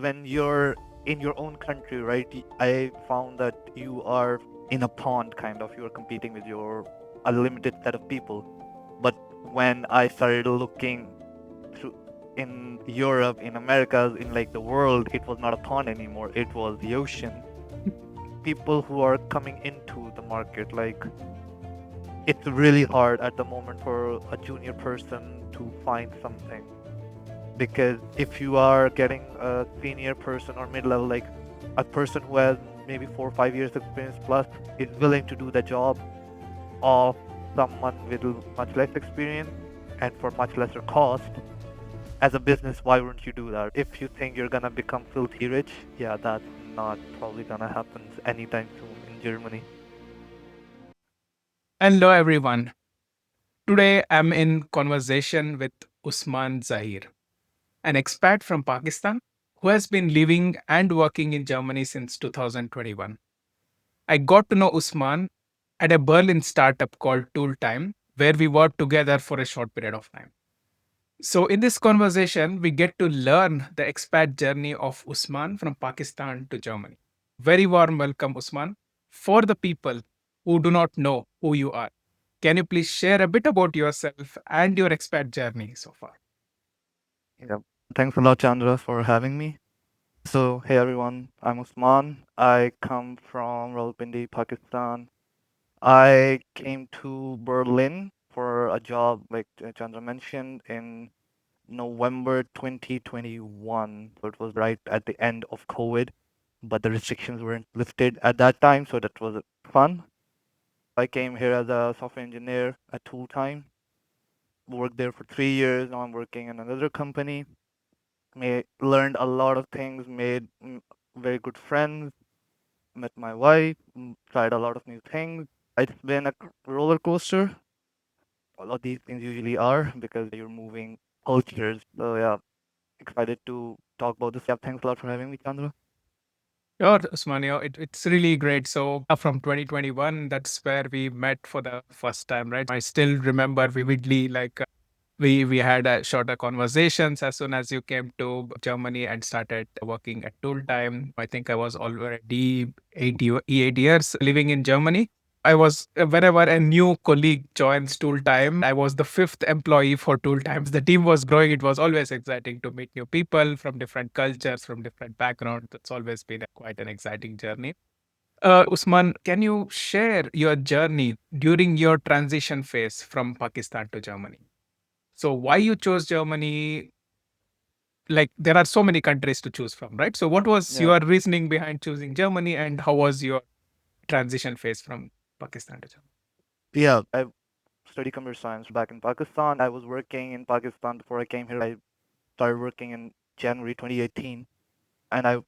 When you're in your own country, right, I found that you are in a pond kind of. You're competing with your a limited set of people. But when I started looking through in Europe, in Americas, in like the world, it was not a pond anymore. It was the ocean. People who are coming into the market, like it's really hard at the moment for a junior person to find something because if you are getting a senior person or mid-level, like a person who has maybe 4 or 5 years experience plus is willing to do the job of someone with much less experience and for much lesser cost. As a business, why wouldn't you do that? If you think you're gonna become filthy rich, yeah, that's not probably gonna happen anytime soon in Germany. Hello, everyone. Today I'm in conversation with Usman Zaheer, an expat from Pakistan who has been living and working in Germany since 2021. I got to know Usman at a Berlin startup called Tooltime, where we worked together for a short period of time. So, in this conversation, we get to learn the expat journey of Usman from Pakistan to Germany. Very warm welcome, Usman. For the people who do not know who you are, can you please share a bit about yourself and your expat journey so far? Yeah. Thanks a lot, Chandra, for having me. So, hey everyone, I'm Usman. I come from Rawalpindi, Pakistan. I came to Berlin for a job, like Chandra mentioned, in November 2021. So it was right at the end of COVID, but the restrictions weren't lifted at that time, so that was fun. I came here as a software engineer at Tool Time, worked there for 3 years. Now I'm working in another company. Learned a lot of things, made very good friends, met my wife, tried a lot of new things. It's been a roller coaster. A lot of these things usually are because you're moving cultures. So yeah, excited to talk about this. Yeah, thanks a lot for having me, Chandra. Sure, Usman, it's really great. So, from 2021, that's where we met for the first time, right? I still remember vividly, like, we had shorter conversations as soon as you came to Germany and started working at Tool Time. I think I was already 8 years living in Germany. I was whenever a new colleague joins Tool Time, I was the fifth employee for Tool Times. The team was growing. It was always exciting to meet new people from different cultures, from different backgrounds. It's always been quite an exciting journey. Usman, can you share your journey during your transition phase from Pakistan to Germany? So why you chose Germany? Like there are so many countries to choose from, right? So what was Yeah, your reasoning behind choosing Germany and how was your transition phase from Pakistan to Germany? yeah. I studied computer science back in Pakistan. I was working in Pakistan before I came here. I started working in January 2018, and I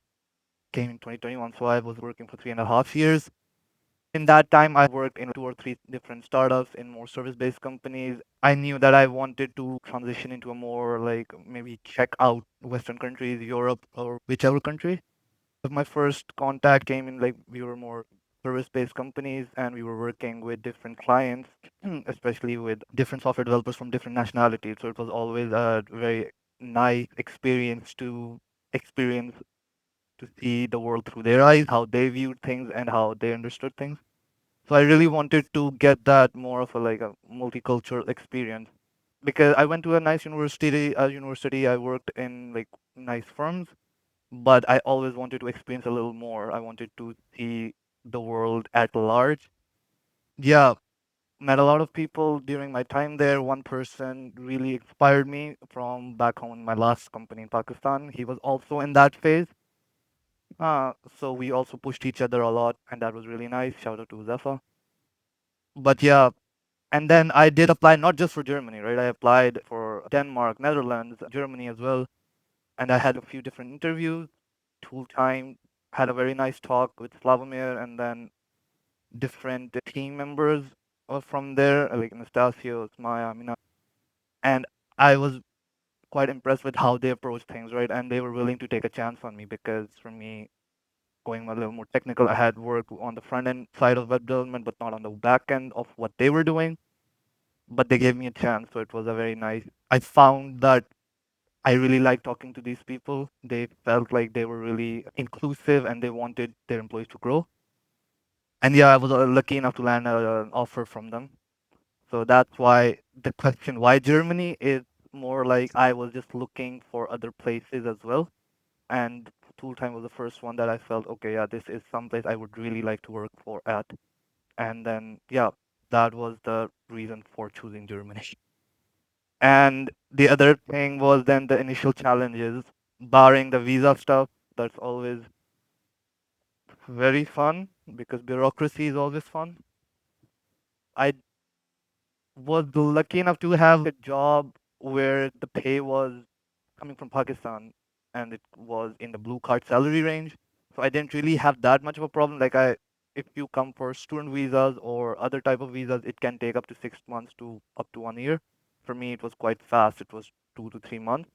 came in 2021. So I was working for 3.5 years. In that time, I worked in 2 or 3 different startups in more service-based companies. I knew that I wanted to transition into a more like maybe check out Western countries, Europe, or whichever country. But my first contact came in like we were more service-based companies and we were working with different clients, especially with different software developers from different nationalities. So it was always a very nice experience to experience to see the world through their eyes, how they viewed things and how they understood things. So I really wanted to get that more of a like a multicultural experience because I went to a nice university. I worked in like nice firms, but I always wanted to experience a little more. I wanted to see the world at large. Yeah, met a lot of people during my time there. One person really inspired me from back home in my last company in Pakistan. He was also in that phase. So we also pushed each other a lot, and that was really nice. Shout out to Zafa. But yeah, and then I did apply not just for Germany, right? I applied for Denmark, Netherlands, Germany as well. And I had a few different interviews. Tool time had a very nice talk with Slavomir and then different team members from there, like Anastasio, Maya, Mina. And I was quite impressed with how they approached things, right? And they were willing to take a chance on me because for me, going a little more technical, I had worked on the front end side of web development, but not on the back end of what they were doing. But they gave me a chance, so it was a very nice. I found that I really liked talking to these people. They felt like they were really inclusive and they wanted their employees to grow. And yeah, I was lucky enough to land an offer from them. So that's why the question, why Germany, is more like I was just looking for other places as well. And Tooltime was the first one that I felt, okay, yeah, this is someplace I would really like to work for at. And then, yeah, that was the reason for choosing Germany. And the other thing was then the initial challenges, barring the visa stuff. That's always very fun because bureaucracy is always fun. I was lucky enough to have a job where the pay was coming from Pakistan and it was in the blue card salary range. So I didn't really have that much of a problem. If you come for student visas or other type of visas, it can take up to 6 months to up to 1 year. For me, it was quite fast. It was 2 to 3 months.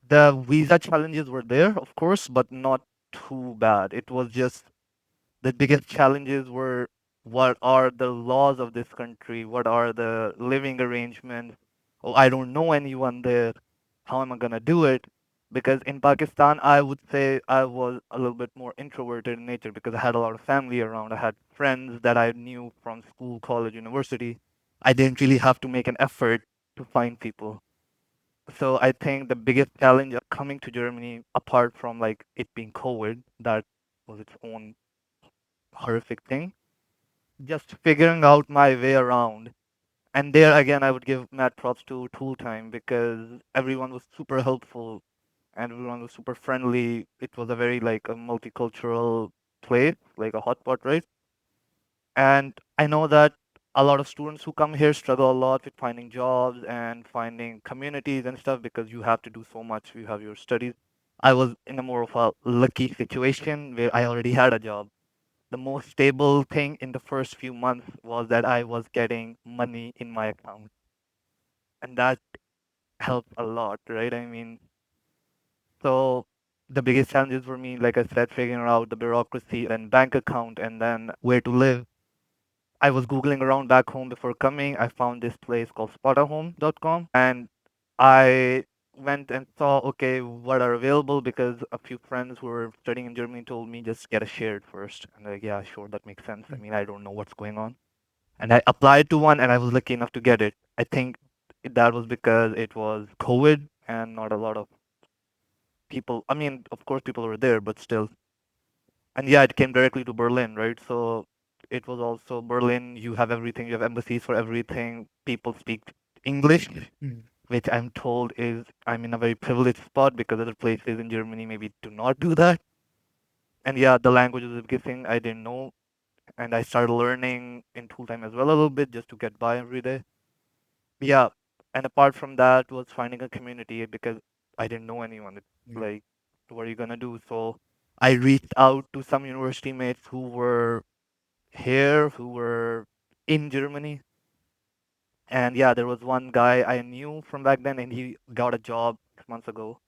The visa challenges were there, of course, but not too bad. It was just the biggest challenges were what are the laws of this country? What are the living arrangements? Oh, I don't know anyone there. How am I gonna do it? Because in Pakistan, I would say I was a little bit more introverted in nature because I had a lot of family around. I had friends that I knew from school, college, university. I didn't really have to make an effort to find people. So I think the biggest challenge of coming to Germany, apart from like it being COVID, that was its own horrific thing, just figuring out my way around. And there again, I would give mad props to Tool Time because everyone was super helpful and everyone was super friendly. It was a very like a multicultural place, like a hotspot, right? And I know that a lot of students who come here struggle a lot with finding jobs and finding communities and stuff because you have to do so much. You have your studies. I was in a more of a lucky situation where I already had a job. The most stable thing in the first few months was that I was getting money in my account. And that helped a lot, right? I mean, so the biggest challenges for me, like I said, figuring out the bureaucracy and then bank account and then where to live. I was Googling around back home before coming. I found this place called spotahome.com and I went and saw, okay, what are available because a few friends who were studying in Germany told me just get a shared first. And like, yeah, sure, that makes sense. I mean, I don't know what's going on. And I applied to one and I was lucky enough to get it. I think that was because it was COVID and not a lot of people. I mean, of course, people were there, but still. And yeah, it came directly to Berlin, right? So it was also Berlin. You have everything. You have embassies for everything. People speak English, which I'm told is I'm in a very privileged spot because other places in Germany maybe do not do that. And yeah, the language is the biggest thing I didn't know, and I started learning in tool time as well a little bit just to get by every day. Yeah, and apart from that was finding a community because I didn't know anyone. It's like, what are you gonna do? So I reached out to some university mates who were here, who were in Germany. And yeah, there was one guy I knew from back then, and he got a job 6 months ago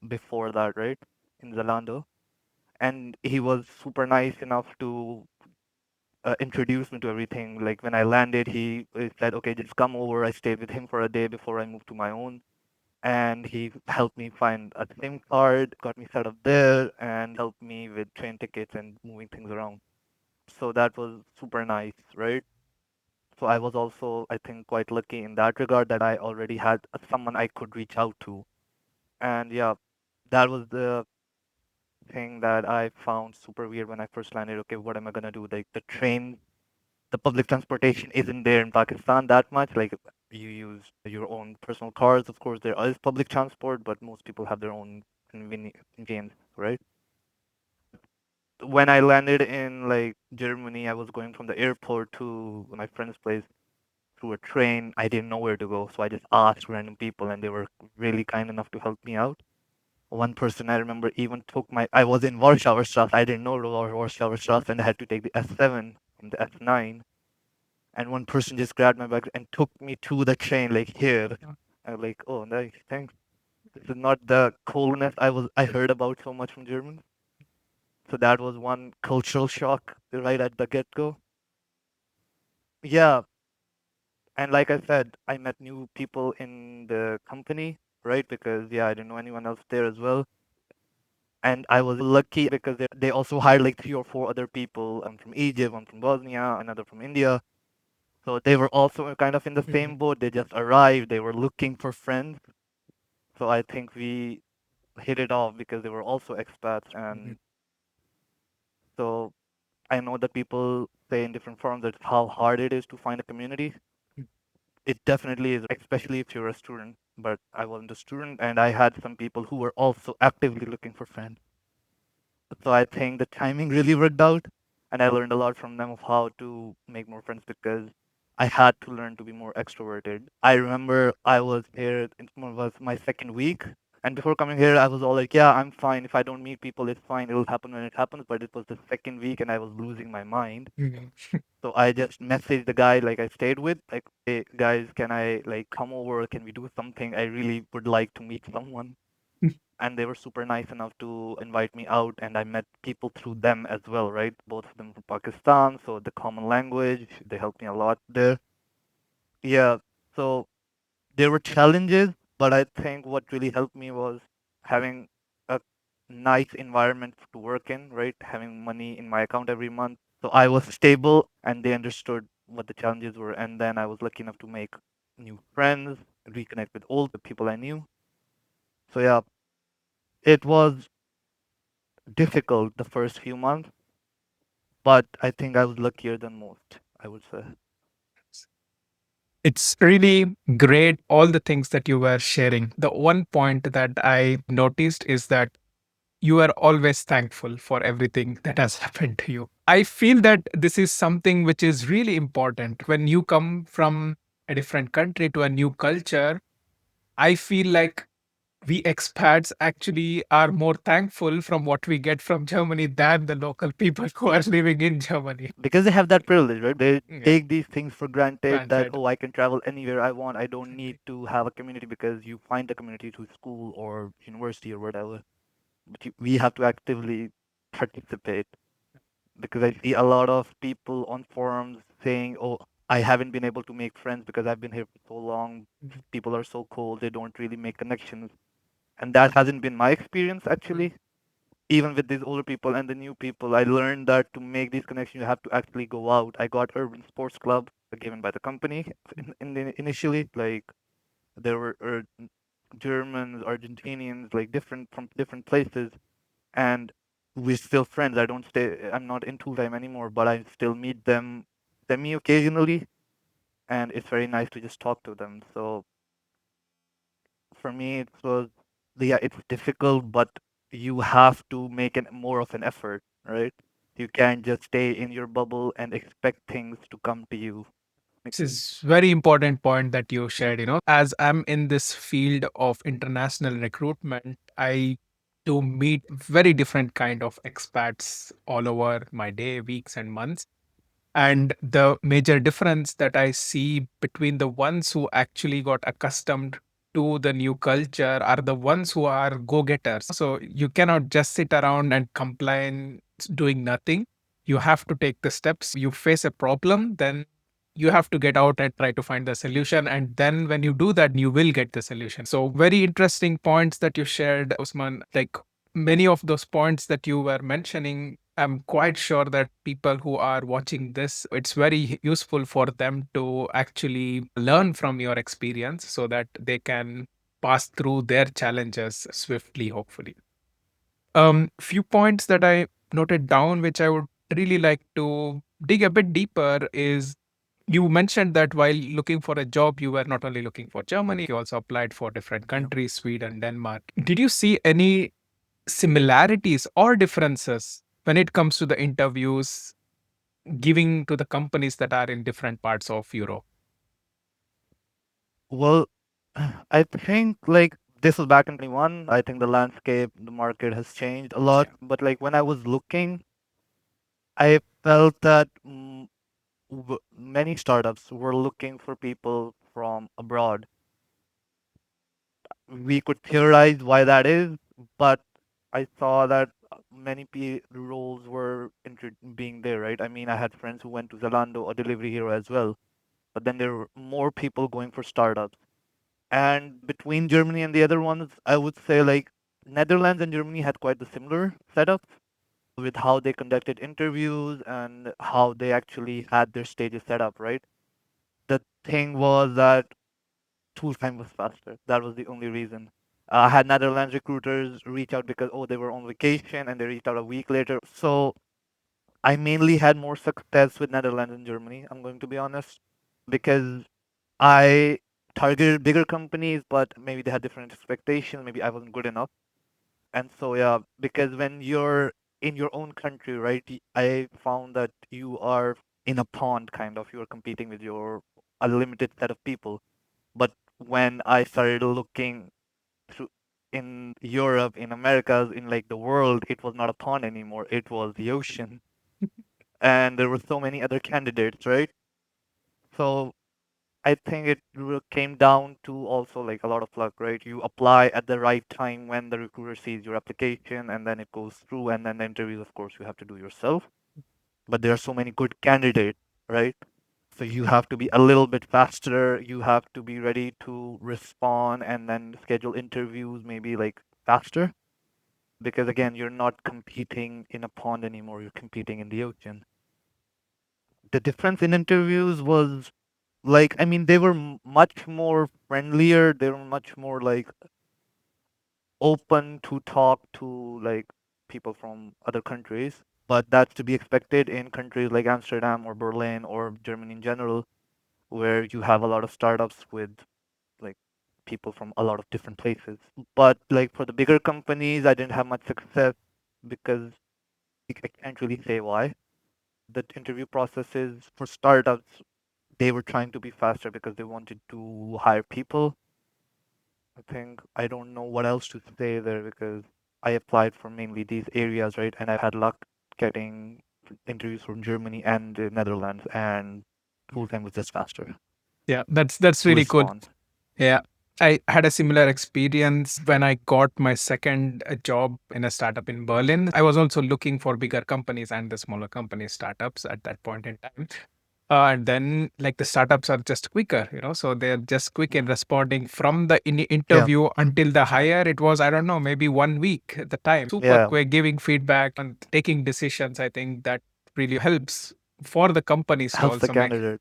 before that, right? In Zalando. And he was super nice enough to introduce me to everything. Like when I landed, he said, okay, just come over. I stayed with him for a day before I moved to my own. And he helped me find a SIM card, got me set up there, and helped me with train tickets and moving things around. So that was super nice, right? So I was also, I think, quite lucky in that regard that I already had someone I could reach out to. And yeah, that was the thing that I found super weird when I first landed. Okay, what am I gonna do? Like the train, the public transportation isn't there in Pakistan that much. Like you use your own personal cars. Of course, there is public transport, but most people have their own convenience, right? When I landed in like Germany, I was going from the airport to my friend's place through a train. I didn't know where to go, so I just asked random people, and they were really kind enough to help me out. One person I remember even took my. I was in Warsaw Strasse. I didn't know Warsaw Strasse, and I had to take the S7 from the S9. And one person just grabbed my bag and took me to the train, like here. I was like, oh, nice, thanks. This is not the coolness I heard about so much from Germans. So that was one cultural shock right at the get go. Yeah, and like I said, I met new people in the company. right? Because yeah, I didn't know anyone else there as well. And I was lucky because they also hired like three or four other people, from Egypt, one from Bosnia, another from India. So they were also kind of in the Mhm. same boat. They just arrived. They were looking for friends. So I think we hit it off because they were also expats. Mhm. And so I know that people say in different forums that how hard it is to find a community. It definitely is, especially if you're a student. But I wasn't a student, and I had some people who were also actively looking for friends. So I think the timing really worked out, and I learned a lot from them of how to make more friends because I had to learn to be more extroverted. I remember I was here, it was my second week, and before coming here, I was all like, yeah, I'm fine. If I don't meet people, it's fine. It'll happen when it happens. But it was the second week, and I was losing my mind. Mhm. So I just messaged the guy like I stayed with, like, hey guys, can I like come over? Can we do something? I really would like to meet someone. And they were super nice enough to invite me out, and I met people through them as well, right? Both of them from Pakistan, so the common language, they helped me a lot there. Yeah, so there were challenges, but I think what really helped me was having a nice environment to work in, right? Having money in my account every month. So I was stable and they understood what the challenges were. And then I was lucky enough to make new friends, reconnect with all the people I knew. So yeah, it was difficult the first few months, but I think I was luckier than most, I would say. It's really great, all the things that you were sharing. The one point that I noticed is that you are always thankful for everything that has happened to you. I feel that this is something which is really important. When you come from a different country to a new culture, I feel like we expats actually are more thankful from what we get from Germany than the local people who are living in Germany. Because they have that privilege, right? They Yeah, take these things for granted that, granted. oh, I can travel anywhere I want. I don't need Exactly. to have a community because you find a community through school or university or whatever. But we have to actively participate because I see a lot of people on forums saying, oh, I haven't been able to make friends because I've been here for so long. Mhm. People are so cold, they don't really make connections. And that hasn't been my experience Mm. actually. Even with these older people and the new people, I learned that to make these connections, you have to actually go out. I got Urban Sports Club given by the company initially. Like there were Germans, Argentinians, like different from different places, and we're still friends. I don't stay. I'm not in full time anymore, but I still meet them semi occasionally, and it's very nice to just talk to them. So for me, it was, yeah, it's difficult, but you have to make an more of an effort, right? You can't just stay in your bubble and expect things to come to you. This is very important point that you shared. As I'm in this field of international recruitment, I do meet very different kind of expats all over my day, weeks, and months. And the major difference that I see between the ones who actually got accustomed to the new culture are the ones who are go getters. So you cannot just sit around and complain doing nothing. You have to take the steps. You face a problem, then you have to get out and try to find the solution. And then when you do that, you will get the solution. So, very interesting points that you shared, Usman. Like many of those points that you were mentioning, I'm quite sure that people who are watching this, it's very useful for them to actually learn from your experience so that they can pass through their challenges swiftly, hopefully. Few points that I noted down, which I would really like to dig a bit deeper, is you mentioned that while looking for a job, you were not only looking for Germany, you also applied for different Yep. countries, Sweden, Denmark. Did you see any similarities or differences when it comes to the interviews giving to the companies that are in different parts of Europe? Well, I think like this was back in 21. I think the landscape, the market has changed a lot. Yeah. But like when I was looking, I felt that many startups were looking for people from abroad. We could theorize why that is, but I saw that many roles were being there, right? I mean, I had friends who went to Zalando or Delivery Hero as well, but then there were more people going for startups. And between Germany and the other ones, I would say like Netherlands and Germany had quite the similar setup with how they conducted interviews and how they actually had their stages set up, right? The thing was that tool time was faster. That was the only reason. I had Netherlands recruiters reach out because, oh, they were on vacation and they reached out a week later. So I mainly had more success with Netherlands and Germany, I'm going to be honest, because I targeted bigger companies, but maybe they had different expectations. Maybe I wasn't good enough. And so, yeah, because when you're in your own country, right, I found that you are in a pond kind of. You're competing with your a limited set of people. But when I started looking through in Europe, in Americas, in like the world, it was not a pond anymore. It was the ocean. And there were so many other candidates, right? So I think it came down to also like a lot of luck, right? You apply at the right time when the recruiter sees your application and then it goes through and then the interviews, of course, you have to do yourself. But there are so many good candidates, right? So you have to be a little bit faster. You have to be ready to respond and then schedule interviews maybe like faster. Because again, you're not competing in a pond anymore. You're competing in the ocean. The difference in interviews was like, I mean, they were much more friendlier. They were much more like open to talk to like people from other countries. But that's to be expected in countries like Amsterdam or Berlin or Germany in general, where you have a lot of startups with like people from a lot of different places. But like for the bigger companies, I didn't have much success because I can't really say why. The interview processes for startups, they were trying to be faster because they wanted to hire people. I think I don't know what else to say there because I applied for mainly these areas, right? And I've had luck getting interviews from Germany and the Netherlands, and full time was just faster Yeah, that's to really cool. respond. Yeah. I had a similar experience when I got my second job in a startup in Berlin. I was also looking for bigger companies and the smaller company startups at that point in time. And then, like, the startups are just quicker, so they're just quick in Mm. responding from the Yeah, interview until the hire. It was, I don't know, maybe 1 week at the time. Super yeah, quick, giving feedback and taking decisions. I think that really helps for the companies to helps the also make. candidate.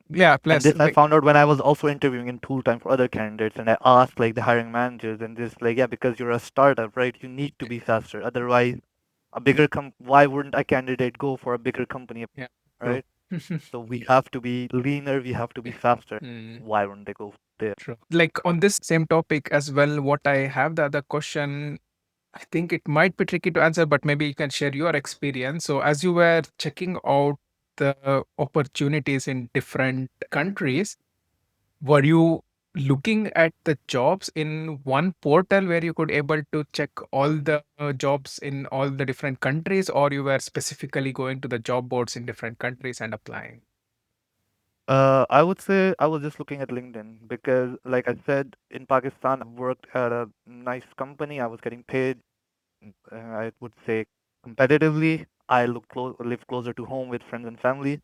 Yeah, And plus, this I like, found out when I was also interviewing in tool time for other candidates, and I asked like the hiring managers, and this like, yeah, because you're a startup, right? You need to be faster. Otherwise, a bigger why wouldn't a candidate go for a bigger company, yeah, true. right? So we have to be leaner, we have to be faster. Mm. Why wouldn't they go there? True. Like on this same topic as well, what I have the other question, I think it might be tricky to answer, but maybe you can share your experience. So, as you were checking out the opportunities in different countries, were you looking at the jobs in one portal where you could able to check all the jobs in all the different countries, or you were specifically going to the job boards in different countries and applying? I would say I was just looking at LinkedIn because, like I said, in Pakistan, I worked at a nice company. I was getting paid, I would say, competitively. I live closer to home with friends and family.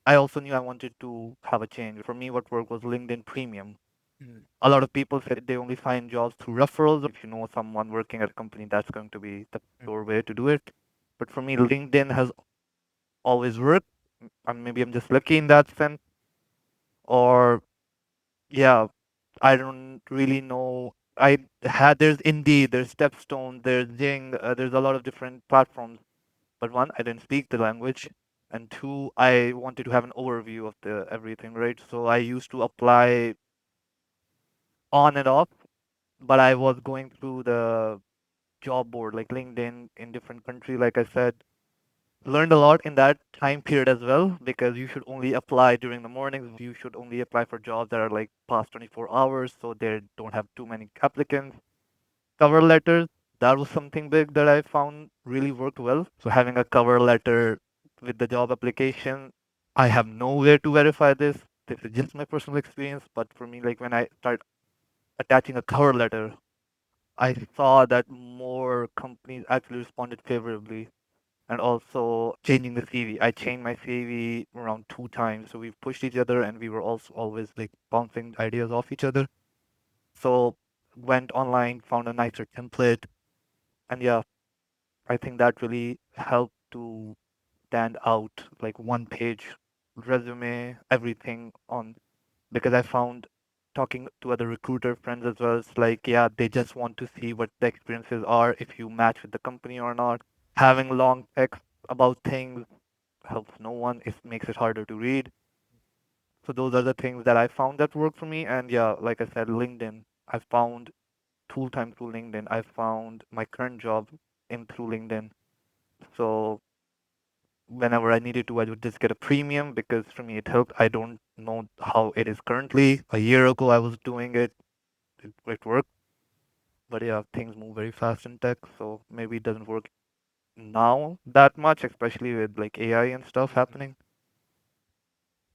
I also knew I wanted to have a change. For me, what worked was LinkedIn Premium. Mm. A lot of people said they only find jobs through referrals. If you know someone working at a company, that's going to be the pure way to do it. But for me, LinkedIn has always worked. And maybe I'm just lucky in that sense. Or, yeah, I don't really know. There's Indeed, there's Stepstone, there's Zing, there's a lot of different platforms. But one, I didn't speak the language. And two, I wanted to have an overview of the everything, right? So I used to apply on and off, but I was going through the job board like LinkedIn in different countries, like I said. Learned a lot in that time period as well because you should only apply during the mornings. You should only apply for jobs that are like past 24 hours so they don't have too many applicants. Cover letters, that was something big that I found really worked well. So having a cover letter with the job application, I have no way to verify this. This is just my personal experience, but for me, like when I start attaching a cover letter, I saw that more companies actually responded favorably and also changing the CV. I changed my CV around 2 times, so we pushed each other, and we were also always like bouncing ideas off each other. So went online, found a nicer template, and yeah, I think that really helped to stand out, like one page resume, everything on, because I found talking to other recruiter friends as well, it's like, yeah, they just want to see what the experiences are, if you match with the company or not. Having long text about things helps no one. It makes it harder to read. So those are the things that I found that work for me. And yeah, like I said, LinkedIn. I found full time through LinkedIn. I found my current job in through LinkedIn. So whenever I needed to, I would just get a premium because for me it helped. I don't know how it is currently. A year ago, I was doing it. It worked. But yeah, things move very fast in tech. So maybe it doesn't work now that much, especially with like AI and stuff happening.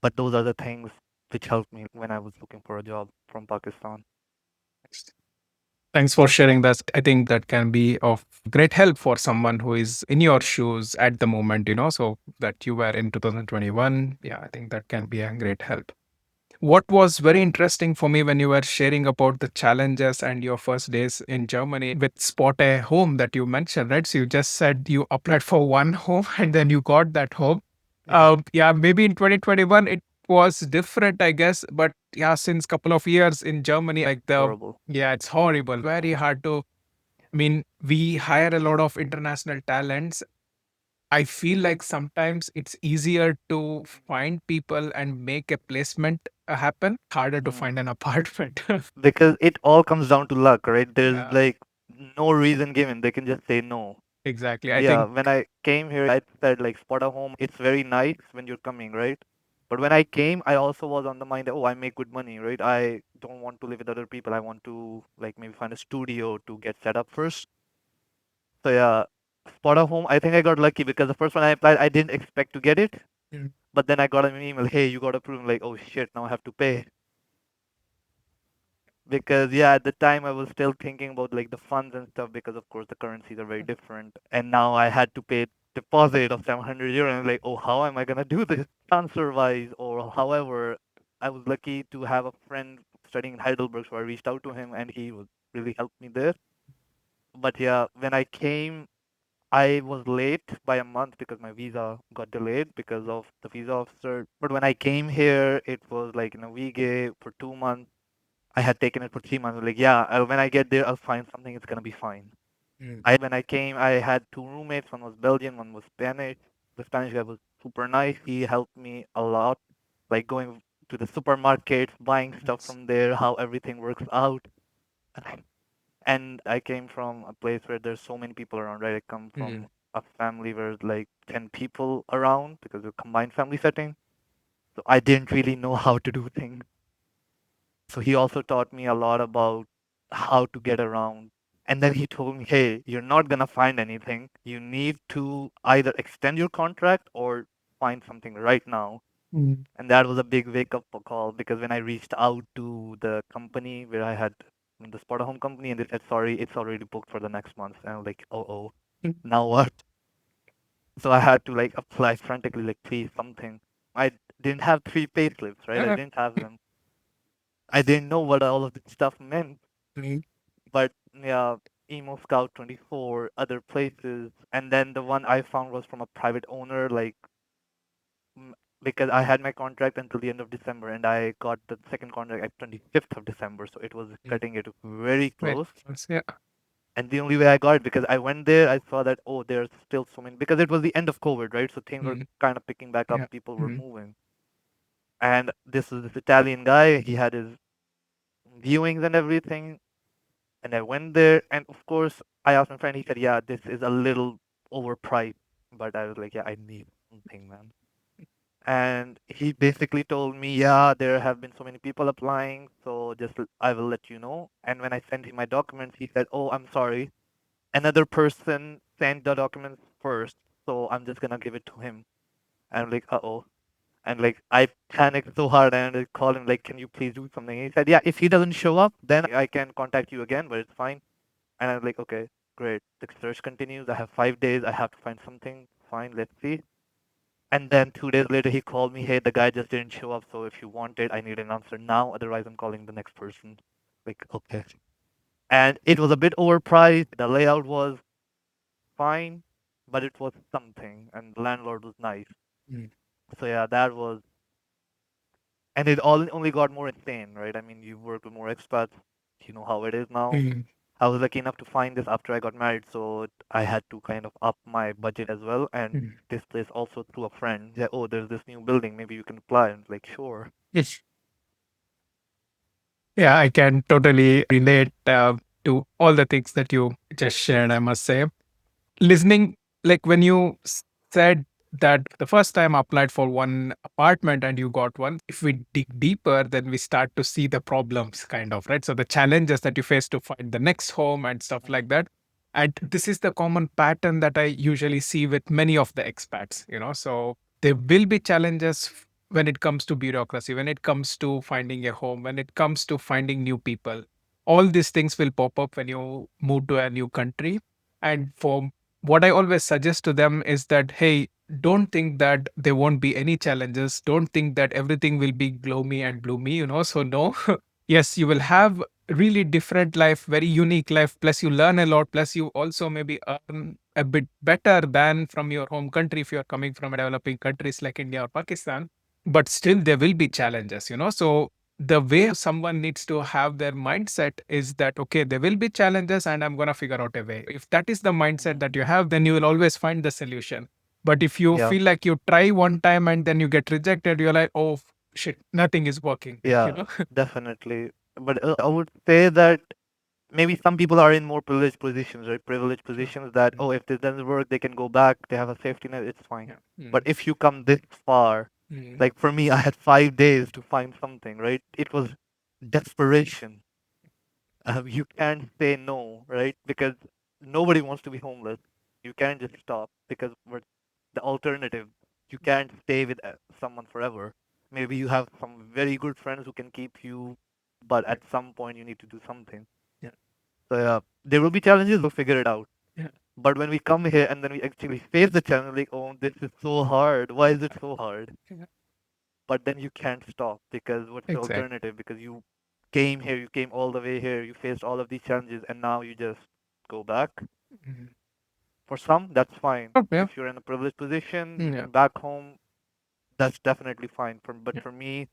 But those are the things which helped me when I was looking for a job from Pakistan. Thanks for sharing that. I think that can be of great help for someone who is in your shoes at the moment, so that you were in 2021. Yeah, I think that can be a great help. What was very interesting for me when you were sharing about the challenges and your first days in Germany with Spot a Home that you mentioned, right? So you just said you applied for one home and then you got that home. Yeah, Yeah, maybe in 2021 it was different, I guess. But yeah, since couple of years in Germany, like horrible. yeah, it's horrible, very hard to. I mean, we hire a lot of international talents. I feel like sometimes it's easier to find people and make a placement happen, harder to Mhm. find an apartment. Because it all comes down to luck, right? There's Yeah, like no reason given. They can just say no. exactly. I Yeah, think. when I came here, I said like spot a home. It's very nice when you're coming, right? But when I came, I also was on the mind that, oh, I make good money, right? I don't want to live with other people. I want to like maybe find a studio to get set up first. So yeah, spot a home. I think I got lucky because the first one I applied, I didn't expect to get it. Mm. But then I got an email, hey, you got approved. I'm like, oh shit, now I have to pay. Because yeah, at the time I was still thinking about like the funds and stuff because of course the currencies are very different. And now I had to pay deposit of 700 euro. And I'm like, oh, how am I gonna do this transfer wise? Or however, I was lucky to have a friend studying in Heidelberg, so I reached out to him and he was really helped me there. But yeah, when I came, I was late by a month because my visa got delayed because of the visa officer. But when I came here, it was like in a week for 2 months. I had taken it for 3 months. Like, yeah, when I get there, I'll find something. It's gonna be fine. Mm. When I came, I had two roommates. One was Belgian, one was Spanish. The Spanish guy was super nice. He helped me a lot, like going to the supermarket, buying stuff Nice. from there, how everything works out. And I came from a place where there's so many people around, right? I come Mm. from a family where there's like 10 people around because of a combined family setting. So I didn't really know how to do things. So he also taught me a lot about how to get around. And then he told me, hey, you're not going to find anything. You need to either extend your contract or find something right now. Mm. And that was a big wake up call because when I reached out to the company where I had the Spot Home company and they said, sorry, it's already booked for the next month. And I was like, oh, now what? So I had to like apply frantically, like, please, something. I didn't have three payslips, right? I Uh, didn't have them. I didn't know what all of this stuff meant. mm. But yeah, Emo Scout 24, other places, and then the one I found was from a private owner, like mm, because I had my contract until the end of December, and I got the second contract at 25th of December, so it was Mm. cutting it very Very close. close, yeah. And the only way I got it because I went there, I saw that oh, there's still so many because it was the end of COVID, right? So things were Mm. kind of picking back up, Yeah. people were Mm. moving, and this was this Italian guy. He had his viewings and everything. And I went there, and of course, I asked my friend. He said, "Yeah, this is a little overpriced." But I was like, "Yeah, I need something, man." And he basically told me, "Yeah, there have been so many people applying, so I will let you know." And when I sent him my documents, he said, "Oh, I'm sorry. Another person sent the documents first, so I'm just gonna give it to him." And I'm like, "Uh-oh." And like I panicked so hard and I called him like, "Can you please do something?" He said, "Yeah, if he doesn't show up, then I can contact you again, but it's fine." And I'm like, okay, great. The search continues. I have 5 days. I have to find something. Fine, let's see. And then 2 days later, he called me, hey, the guy just didn't show up. So if you want it, I need an answer now. Otherwise, I'm calling the next person. Like, okay. And it was a bit overpriced. The layout was fine, but it was something, and the landlord was nice. Mm. So yeah, that was, and it all only got more insane, right? I mean, you work with more expats, you know how it is now. Mm. I was lucky enough to find this after I got married, so I had to kind of up my budget as well. And Mm. this place also through a friend. Yeah, oh, there's this new building, maybe you can apply. And like, sure. Yes. Yeah, I can totally relate to all the things that you just shared, I must say. Listening, like when you said that the first time I applied for one apartment and you got one, if we dig deeper, then we start to see the problems, kind of, right? So the challenges that you face to find the next home and stuff Mhm. like that. And this is the common pattern that I usually see with many of the expats, so there will be challenges when it comes to bureaucracy, when it comes to finding a home, when it comes to finding new people. All these things will pop up when you move to a new country. And for what I always suggest to them is that, hey, don't think that there won't be any challenges. Don't think that everything will be gloomy and bloomy, So, no, yes, you will have really different life, very unique life. Plus, you learn a lot. Plus, you also maybe earn a bit better than from your home country if you're coming from a developing countries like India or Pakistan. But still, there will be challenges, So, the way someone needs to have their mindset is that, okay, there will be challenges and I'm going to figure out a way. If that is the mindset Mhm. that you have, then you will always find the solution. But if you Yeah, feel like you try one time and then you get rejected, you're like, oh shit, nothing is working, yeah, definitely. But I would say that maybe some people are in more privileged positions, right? Privileged Sure. positions that, Mm. oh, if this doesn't work, they can go back. They have a safety net. It's fine. Yeah. But Mm. if you come this far, Mm. like for me, I had 5 days to find something, right? It was desperation. You can't say no, right? Because nobody wants to be homeless. You can't just stop because we're the alternative. You can't stay with someone forever. Maybe you have some very good friends who can keep you, but Yeah. at some point you need to do something. Yeah. So yeah, there will be challenges. We'll figure it out. Yeah. But when we come here and then we actually face the challenge, like, oh, this is so hard. Why is it so hard? Yeah. But then you can't stop because what's the Exactly. alternative? Because you came here, you came all the way here, you faced all of these challenges, and now you just go back. Mm. For some, that's fine. Oh, yeah. If you're in a privileged position Mm. Yeah. and back home, that's definitely fine. But Yeah. for me,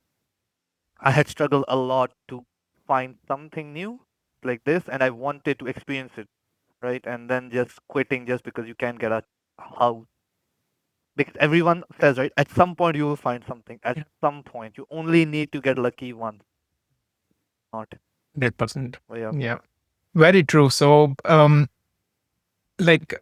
I had struggled a lot to find something new like this, and I wanted to experience it, right? And then just quitting just because you can't get a house. Because everyone says, right, at some point you will find something. At Yeah. some point, you only need to get lucky once, not. 100%. Well, yeah. Yeah. Very true. So, like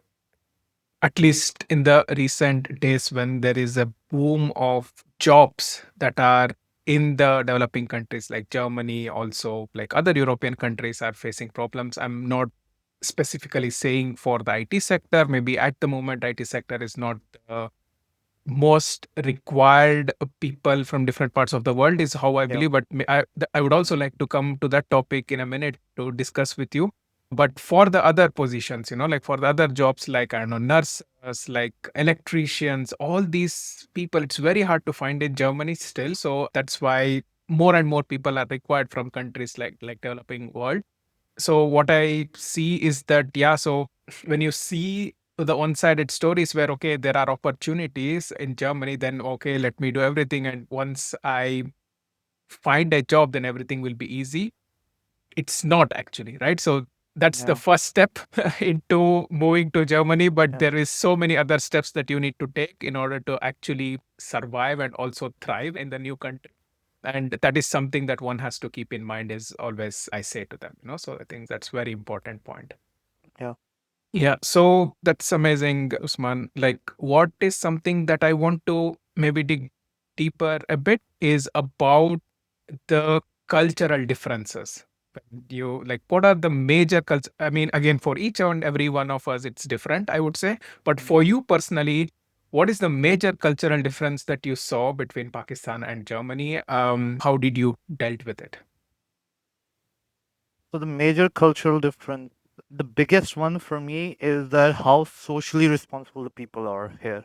at least in the recent days when there is a boom of jobs that are in the developing countries like Germany, also like other European countries are facing problems. I'm not specifically saying for the IT sector. Maybe at the moment, IT sector is not the most required people from different parts of the world, is how I Yeah. believe. But I would also like to come to that topic in a minute to discuss with you. But for the other positions, like for the other jobs, like I don't know, nurses, like electricians, all these people, it's very hard to find in Germany still. So that's why more and more people are required from countries like developing world. So what I see is that, yeah, so when you see the one-sided stories where, okay, there are opportunities in Germany, then okay, let me do everything, and once I find a job, then everything will be easy. It's not actually, right? So that's the Yeah. first step into moving to Germany, but Yeah. there is so many other steps that you need to take in order to actually survive and also thrive in the new country. And that is something that one has to keep in mind, is always I say to them, so I think that's very important point. Yeah. Yeah, so that's amazing, Usman. Like, what is something that I want to maybe dig deeper a bit is about the cultural differences. When you like, what are the major culture? I mean, again, for each and every one of us, it's different, I would say. But Mhm. for you personally, what is the major cultural difference that you saw between Pakistan and Germany? How did you dealt with it? So the major cultural difference, the biggest one for me is that how socially responsible the people are here.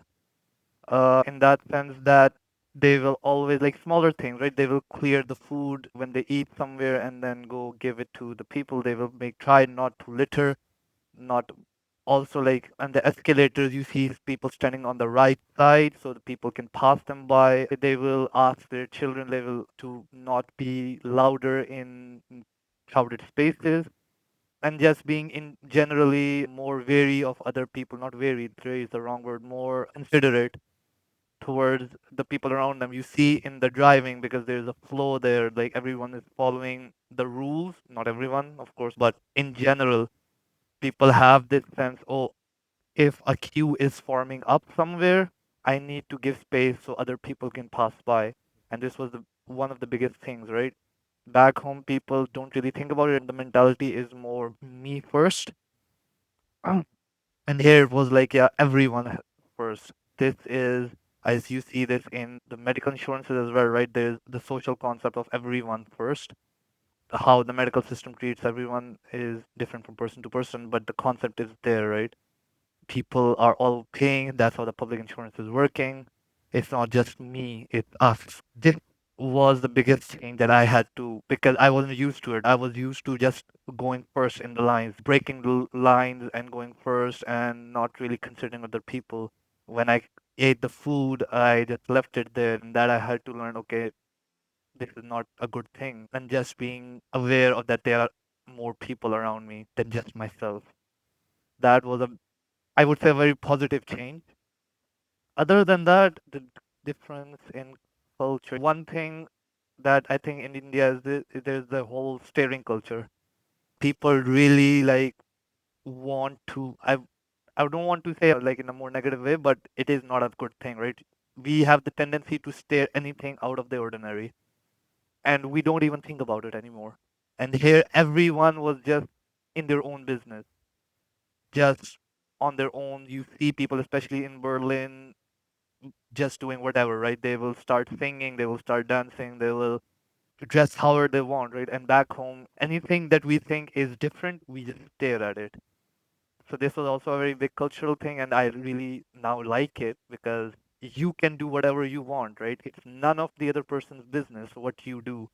In that sense that they will always like smaller things, right? They will clear the food when they eat somewhere and then go give it to the people. They will make try not to litter, not also like on the escalators you see people standing on the right side so the people can pass them by. They will ask their children level to not be louder in crowded spaces, and just being in generally more wary of other people, not wary, wary is the wrong word, more considerate towards the people around them. You see in the driving because there's a flow there, like everyone is following the rules, not everyone of course, but in general people have this sense, oh, if a queue is forming up somewhere, I need to give space so other people can pass by. And this was one of the biggest things, right? Back home, people don't really think about it. The mentality is more me first. And here it was like, yeah, everyone first. This is, as you see this in the medical insurances as well, right? There's the social concept of everyone first. How the medical system treats everyone is different from person to person, but the concept is there, right? People are all paying. That's how the public insurance is working. It's not just me, it's us. This was the biggest thing that I had to, because I wasn't used to it. I was used to just going first in the lines, breaking the lines and going first and not really considering other people. When I ate the food, I just left it there, and that I had to learn, okay, this is not a good thing. And just being aware of that there are more people around me than just myself. That was a, I would say, a very positive change. Other than that, the difference in culture. One thing that I think in India is there's the whole staring culture. People really like want to. I don't want to say like in a more negative way, but it is not a good thing, right? We have the tendency to stare anything out of the ordinary, and we don't even think about it anymore. And here, everyone was just in their own business, just on their own. You see people, especially in Berlin, just doing whatever, right? They will start singing, they will start dancing, they will dress however they want, right? And back home, anything that we think is different, we just stare at it. So this was also a very big cultural thing, and I really now like it because you can do whatever you want, right? It's none of the other person's business what you do,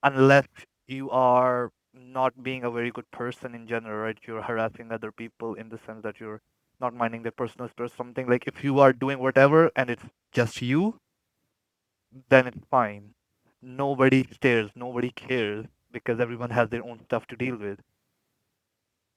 unless you are not being a very good person in general, right? You're harassing other people in the sense that you're not minding their personal space, something like if you are doing whatever and it's just you, then it's fine. Nobody stares, nobody cares because everyone has their own stuff to deal with.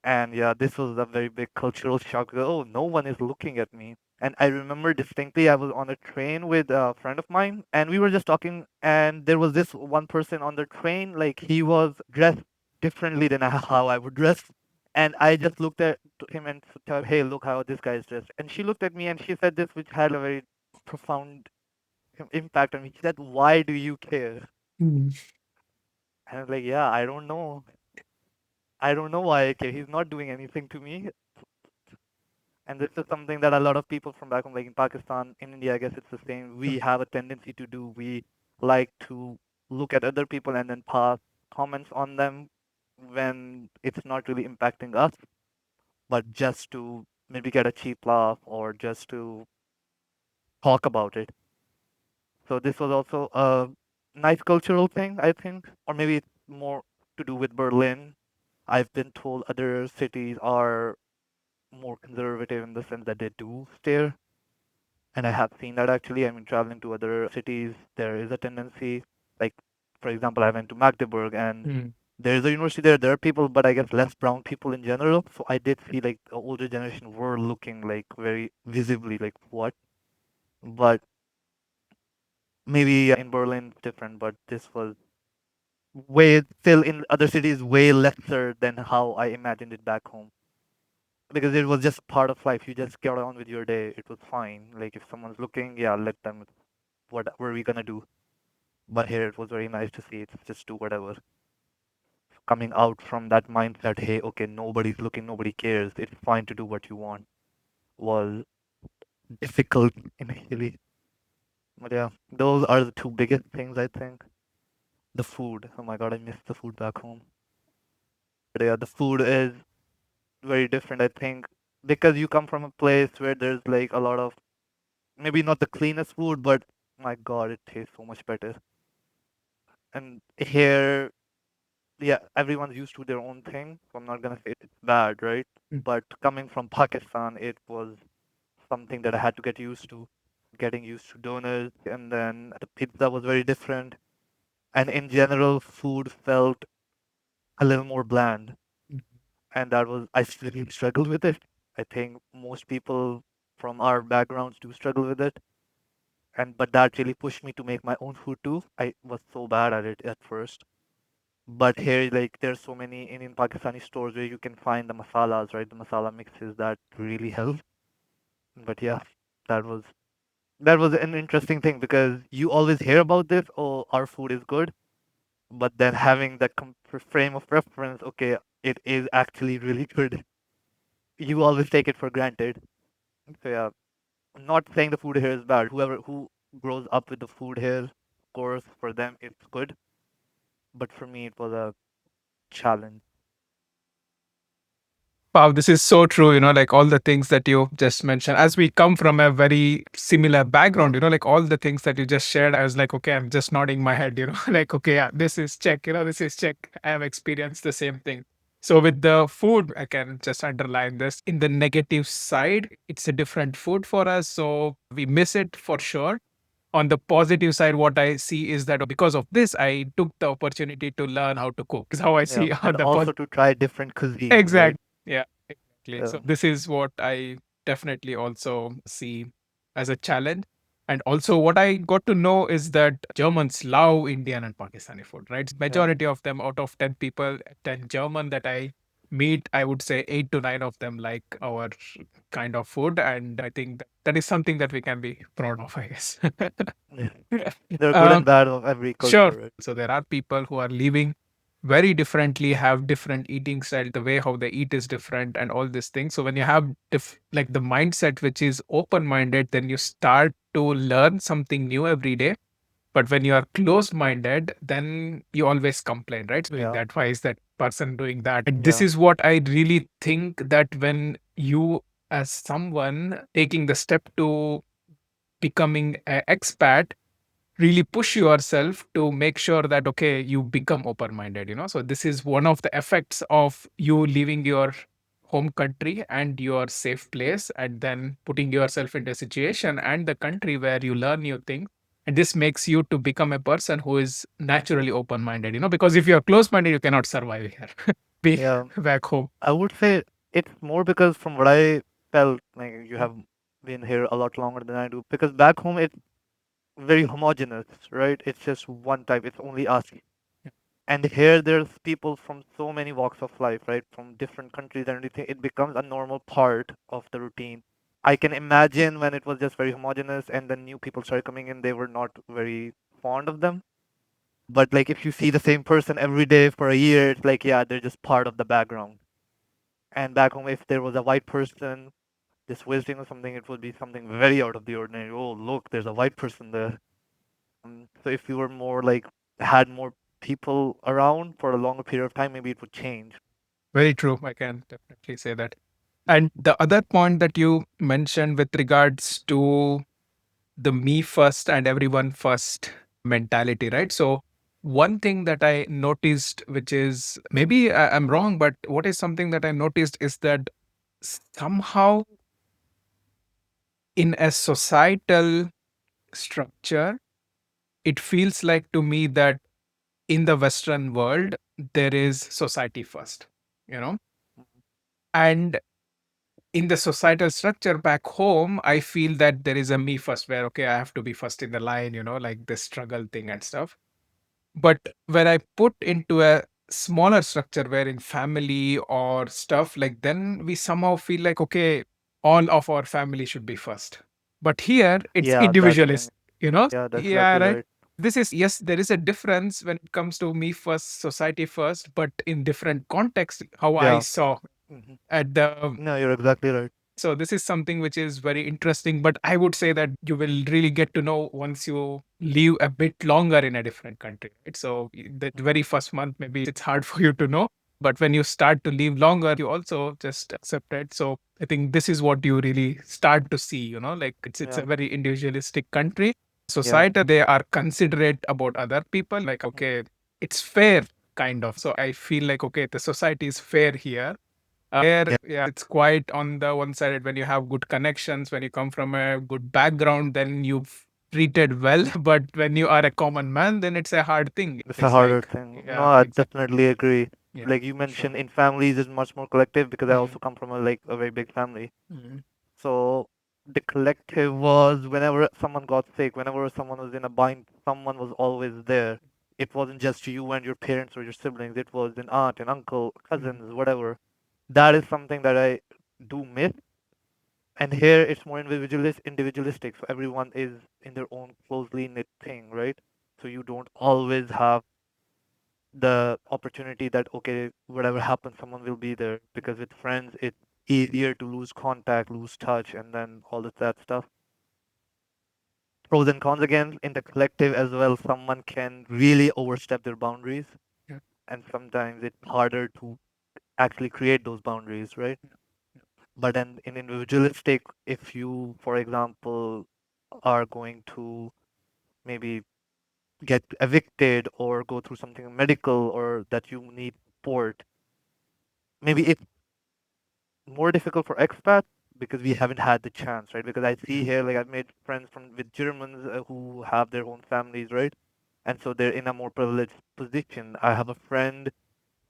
And yeah, this was a very big cultural shock. Oh, no one is looking at me. And I remember distinctly, I was on a train with a friend of mine, and we were just talking, and there was this one person on the train, like he was dressed differently than how I would dress. And I just looked at him and said, hey, look how this guy is dressed. And she looked at me and she said this, which had a very profound impact on me. She said, why do you care? Mm. And I was like, yeah, I don't know. I don't know why I care. He's not doing anything to me. And this is something that a lot of people from back home, like in Pakistan, in India, I guess it's the same. We have a tendency to do. We like to look at other people and then pass comments on them when it's not really impacting us, but just to maybe get a cheap laugh or just to talk about it. So this was also a nice cultural thing, I think, or maybe it's more to do with Berlin. I've been told other cities are more conservative in the sense that they do stare. And I have seen that actually. I mean, traveling to other cities, there is a tendency. Like, for example, I went to Magdeburg and Mm. there is a university there. There are people, but I guess less brown people in general. So I did see like the older generation were looking like very visibly like what. But maybe in Berlin it's different. But this was way still in other cities way lesser than how I imagined it back home. Because it was just part of life. You just get on with your day. It was fine. Like if someone's looking, yeah, let them. What were we gonna do? But here it was very nice to see it just do whatever. Coming out from that mindset, hey, okay, nobody's looking, nobody cares. It's fine to do what you want. Was difficult initially. But yeah, those are the two biggest things I think. The food. Oh my god, I miss the food back home. But yeah, the food is very different, I think, because you come from a place where there's like a lot of maybe not the cleanest food, but my God, it tastes so much better. And here, yeah, everyone's used to their own thing, so I'm not gonna say it's bad, right? But coming from Pakistan, it was something that I had to get used to. Getting used to donors, and then the pizza was very different. And in general, food felt a little more bland, and that was I still really struggled with it. I think most people from our backgrounds do struggle with it, and but that really pushed me to make my own food too. I was so bad at it at first, but here like there's so many Indian Pakistani stores where you can find the masalas, right? The masala mixes that really help. But yeah, that was that was an interesting thing because you always hear about this. Oh, our food is good, but then having that frame of reference, okay, it is actually really good. You always take it for granted. So yeah, I'm not saying the food here is bad. Whoever who grows up with the food here, of course, for them it's good. But for me, it was a challenge. Wow, this is so true. Like all the things that you just mentioned, as we come from a very similar background, like all the things that you just shared, I was like, okay, I'm just nodding my head, like, okay, yeah, this is check, this is check. I have experienced the same thing. So with the food, I can just underline this. In the negative side, it's a different food for us. So we miss it for sure. On the positive side, what I see is that because of this, I took the opportunity to learn how to cook. Is how I Yeah, see and on the also positive. to try different cuisines, right? Exactly. Yeah, exactly. Yeah, So this is what I definitely also see as a challenge. And also what I got to know is that Germans love Indian and Pakistani food, right? yeah, Majority of them out of 10 people, 10 German that I meet, I would say 8 to 9 of them like our kind of food. And I think that is something that we can be proud of, I guess. yeah. They're good and um, bad of every Sure. culture, right? So there are people who are living very differently, have different eating style, the way how they eat is different, and all these things. So when you have like the mindset which is open minded, then you start to learn something new every day. But when you are closed minded, then you always complain, right? Doing Yeah, that, why is that person doing that? And this yeah, is what I really think that when you, as someone taking the step to becoming an expat, really push yourself to make sure that okay, you become open minded, so this is one of the effects of you leaving your home country and your safe place and then putting yourself into a situation and the country where you learn new things, and this makes you to become a person who is naturally open minded, because if you're close minded you cannot survive here. Be yeah. back home. I would say it's more because from what I felt, like you have been here a lot longer than I do. Because back home it's very homogeneous, right? It's just one type. It's only us. And here there's people from so many walks of life, right? From different countries and everything. It becomes a normal part of the routine. I can imagine when it was just very homogeneous and then new people started coming in, they were not very fond of them. But like if you see the same person every day for a year, it's like yeah, they're just part of the background. And back home, if there was a white person just visiting or something, it would be something very out of the ordinary. Oh, look, there's a white person there. So if you were more like had more people around for a longer period of time, maybe it would change. Very true, I can definitely say that. And the other point that you mentioned with regards to the me first and everyone first mentality, right? So, one thing that I noticed, which is maybe I'm wrong, but what is something that I noticed is that somehow in a societal structure, it feels like to me that in the Western world, there is society first, you know? And in the societal structure back home, I feel that there is a me first where, okay, I have to be first in the line, like the struggle thing and stuff. But when I put into a smaller structure where in family or stuff, like then we somehow feel like, okay, all of our family should be first. But here it's Yeah, that's the individualist, thing. Yeah, that's Yeah, exactly right. right. This is, yes, there is a difference when it comes to me first, society first, but in different context, how I Yeah. saw Hmm. at the. No, you're exactly right. So this is something which is very interesting, but I would say that you will really get to know once you live a bit longer in a different country. Right? So the Hmm. very first month, maybe it's hard for you to know, but when you start to live longer, you also just accept it. So I think this is what you really start to see. Like it's a Yeah. very individualistic country. Yeah. society, they are considerate about other people. Like, okay, it's fair, kind of. So I feel like, okay, the society is fair here. Where, Yeah. yeah, it's quite on the one side when you have good connections, when you come from a good background, then you've treated well. But when you are a common man, then it's a hard thing. It's a It's harder like, thing. No, yeah, I exactly. definitely agree. Yeah, Like you sure. mentioned, in families it's much more collective because I Mm, also come from a very big family. mm, So the collective was whenever someone got sick, whenever someone was in a bind, someone was always there. It wasn't just you and your parents or your siblings. It was an aunt, an uncle, mm, cousins, whatever. That is something that I do miss. And here it's more individualistic. So everyone is in their own closely knit thing, right? So you don't always have the opportunity that okay, whatever happens, someone will be there. Because with friends, it's easier to lose contact, lose touch, and then all of that stuff. Pros and cons again in the collective as well. Someone can really overstep their boundaries, yeah, and sometimes it's harder to actually create those boundaries, right? But then in individualistic, if you, for example, are going to maybe get evicted or go through something medical or that you need support, maybe it's more difficult for expats because we haven't had the chance, right? Because I see here, like I've made friends from with Germans who have their own families, right? And so they're in a more privileged position. I have a friend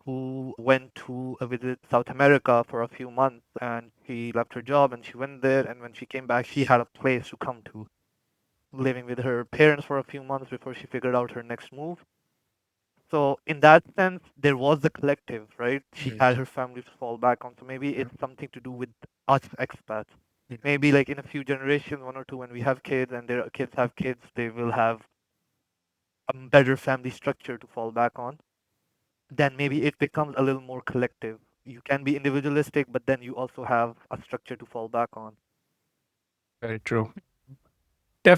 who went to visit South America for a few months, and she left her job and she went there. And when she came back, she had a place to come to, living with her parents for a few months before she figured out her next move. So in that sense, there was the collective, right? She mm, had her family to fall back on. So maybe yeah, it's something to do with us expats. yeah. Maybe like in a few generations, one or two, when we have kids and their kids have kids, they will have a better family structure to fall back on. Then maybe it becomes a little more collective. You can be individualistic, but then you also have a structure to fall back on. Very true.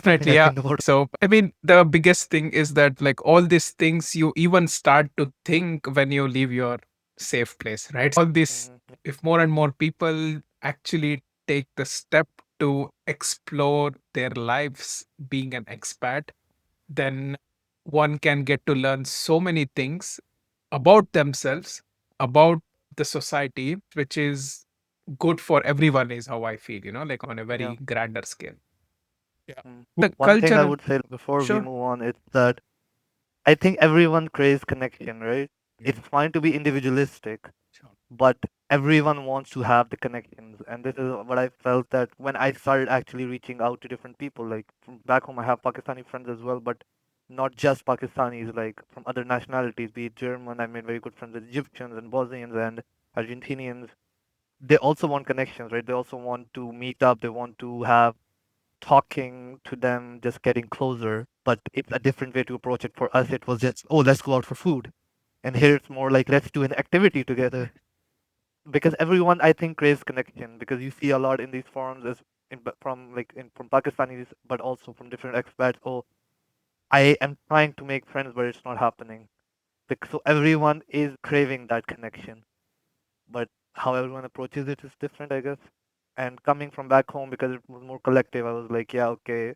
I think Definitely, I yeah. think the word. So, I mean, the biggest thing is that, like, all these things you even start to think when you leave your safe place, right? All this, Hmm. if more and more people actually take the step to explore their lives being an expat, then one can get to learn so many things about themselves, about the society, which is good for everyone, is how I feel, like on a Yeah. very grander scale. Yeah. Mm. The One thing I cultural, would say before we sure. move on is that I think everyone craves connection, right? It's Mm, fine to be individualistic, sure. but everyone wants to have the connections. And this is what I felt that when I started actually reaching out to different people, like from back home, I have Pakistani friends as well, but not just Pakistanis, like from other nationalities, be it German. I made very good friends with Egyptians and Bosnians and Argentinians. They also want connections, right? They also want to meet up. They want to have talking to them, just getting closer. But it's a different way to approach it. For us, it was just, oh, let's go out for food. And here it's more like, let's do an activity together. Because everyone, I think, craves connection. Because you see a lot in these forums as from from Pakistanis, but also from different expats. Oh, I am trying to make friends, but it's not happening. So everyone is craving that connection. But how everyone approaches it is different, I guess. And coming from back home, because it was more collective, I was like, yeah, okay,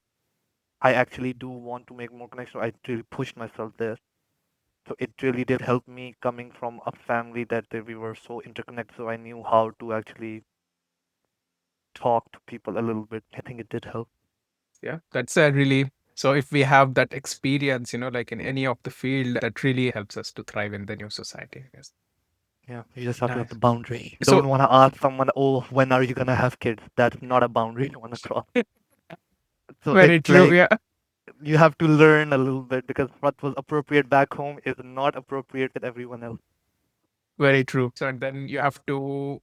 I actually do want to make more connection. I really pushed myself there. So it really did help me coming from a family that we were so interconnected. So I knew how to actually talk to people a little bit. I think it did help. Yeah, that's a really, so if we have that experience, like in any of the field, that really helps us to thrive in the new society, I guess. Yeah, you just have to have the Nice. boundary. You So don't want to ask someone, oh, when are you going to have kids? That's not a boundary you want to cross. So very it's true. like Yeah, you have to learn a little bit because what was appropriate back home is not appropriate with everyone else. very true. So and then you have to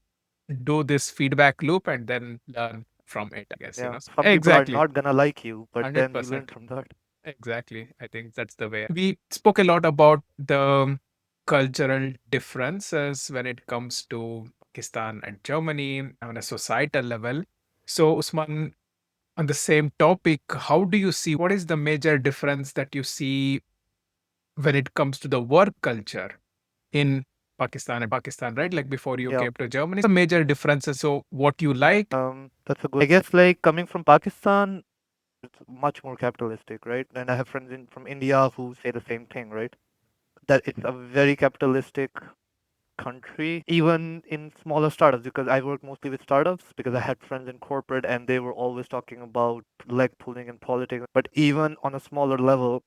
do this feedback loop and then learn from it, I guess, Yeah, So some people are exactly. not going to like you, but then you learn 100%. from that. Exactly. I think that's the way. We spoke a lot about the cultural differences when it comes to Pakistan and Germany on a societal level. So, Usman, on the same topic, how do you see, what is the major difference that you see when it comes to the work culture in Pakistan, right? Like before you Yeah. came to Germany, some major differences. So, what you like? That's a good. I guess like coming from Pakistan, it's much more capitalistic, right? And I have friends from India who say the same thing, right? That it's a very capitalistic country, even in smaller startups, because I work mostly with startups because I had friends in corporate and they were always talking about leg pulling and politics. But even on a smaller level,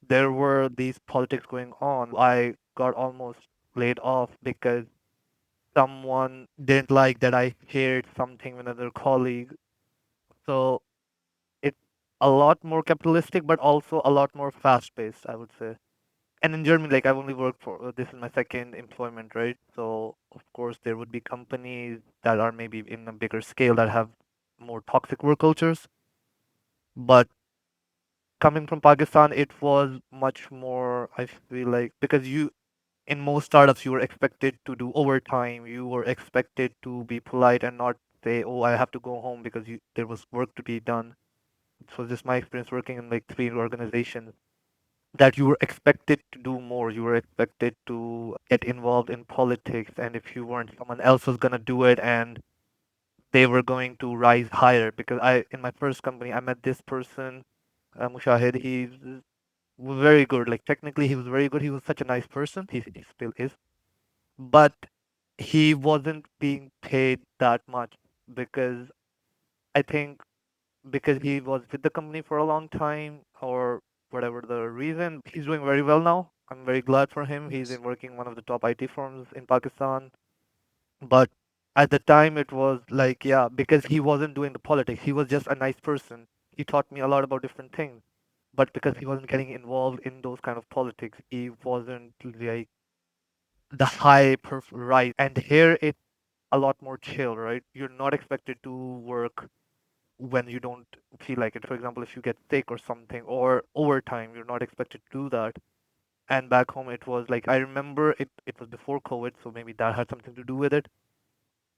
there were these politics going on. I got almost laid off because someone didn't like that I shared something with another colleague. So it's a lot more capitalistic, but also a lot more fast paced, I would say. And in Germany, like I've only worked for this is my second employment, right? So of course there would be companies that are maybe in a bigger scale that have more toxic work cultures. But coming from Pakistan, it was much more, I feel like, because you in most startups you were expected to do overtime, you were expected to be polite and not say, "Oh, I have to go home because there was work to be done." So just my experience working in like three organizations that you were expected to do more. You were expected to get involved in politics, and if you weren't, someone else was gonna do it, and they were going to rise higher. Because in my first company, I met this person, Mushahid. He's very good. Like technically, he was very good. He was such a nice person. He still is, but he wasn't being paid that much because I think because he was with the company for a long time or whatever the reason. He's doing very well now. I'm very glad for him. He's Yes. in working one of the top IT firms in Pakistan. But at the time, it was like, yeah, because he wasn't doing the politics. He was just a nice person. He taught me a lot about different things. But because he wasn't getting involved in those kind of politics, he wasn't like the high rise. And here it's a lot more chill, right? You're not expected to work when you don't feel like it. For example, if you get sick or something, or overtime, you're not expected to do that. And back home, it was like I remember it was before COVID, so maybe that had something to do with it.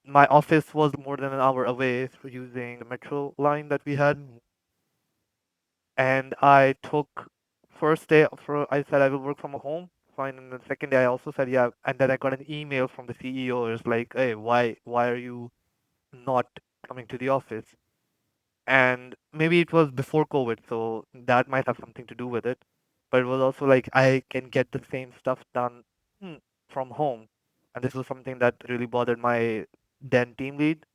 My office was more than an hour away through using the metro line that we had, and I took first day for I said I will work from home. Fine, and the second day I also said yeah, and then I got an email from the CEO. It's like, hey, why are you not coming to the office? And maybe it was before COVID, so that might have something to do with it. But it was also like I can get the same stuff done hmm, from home, and this was something that really bothered my then team lead,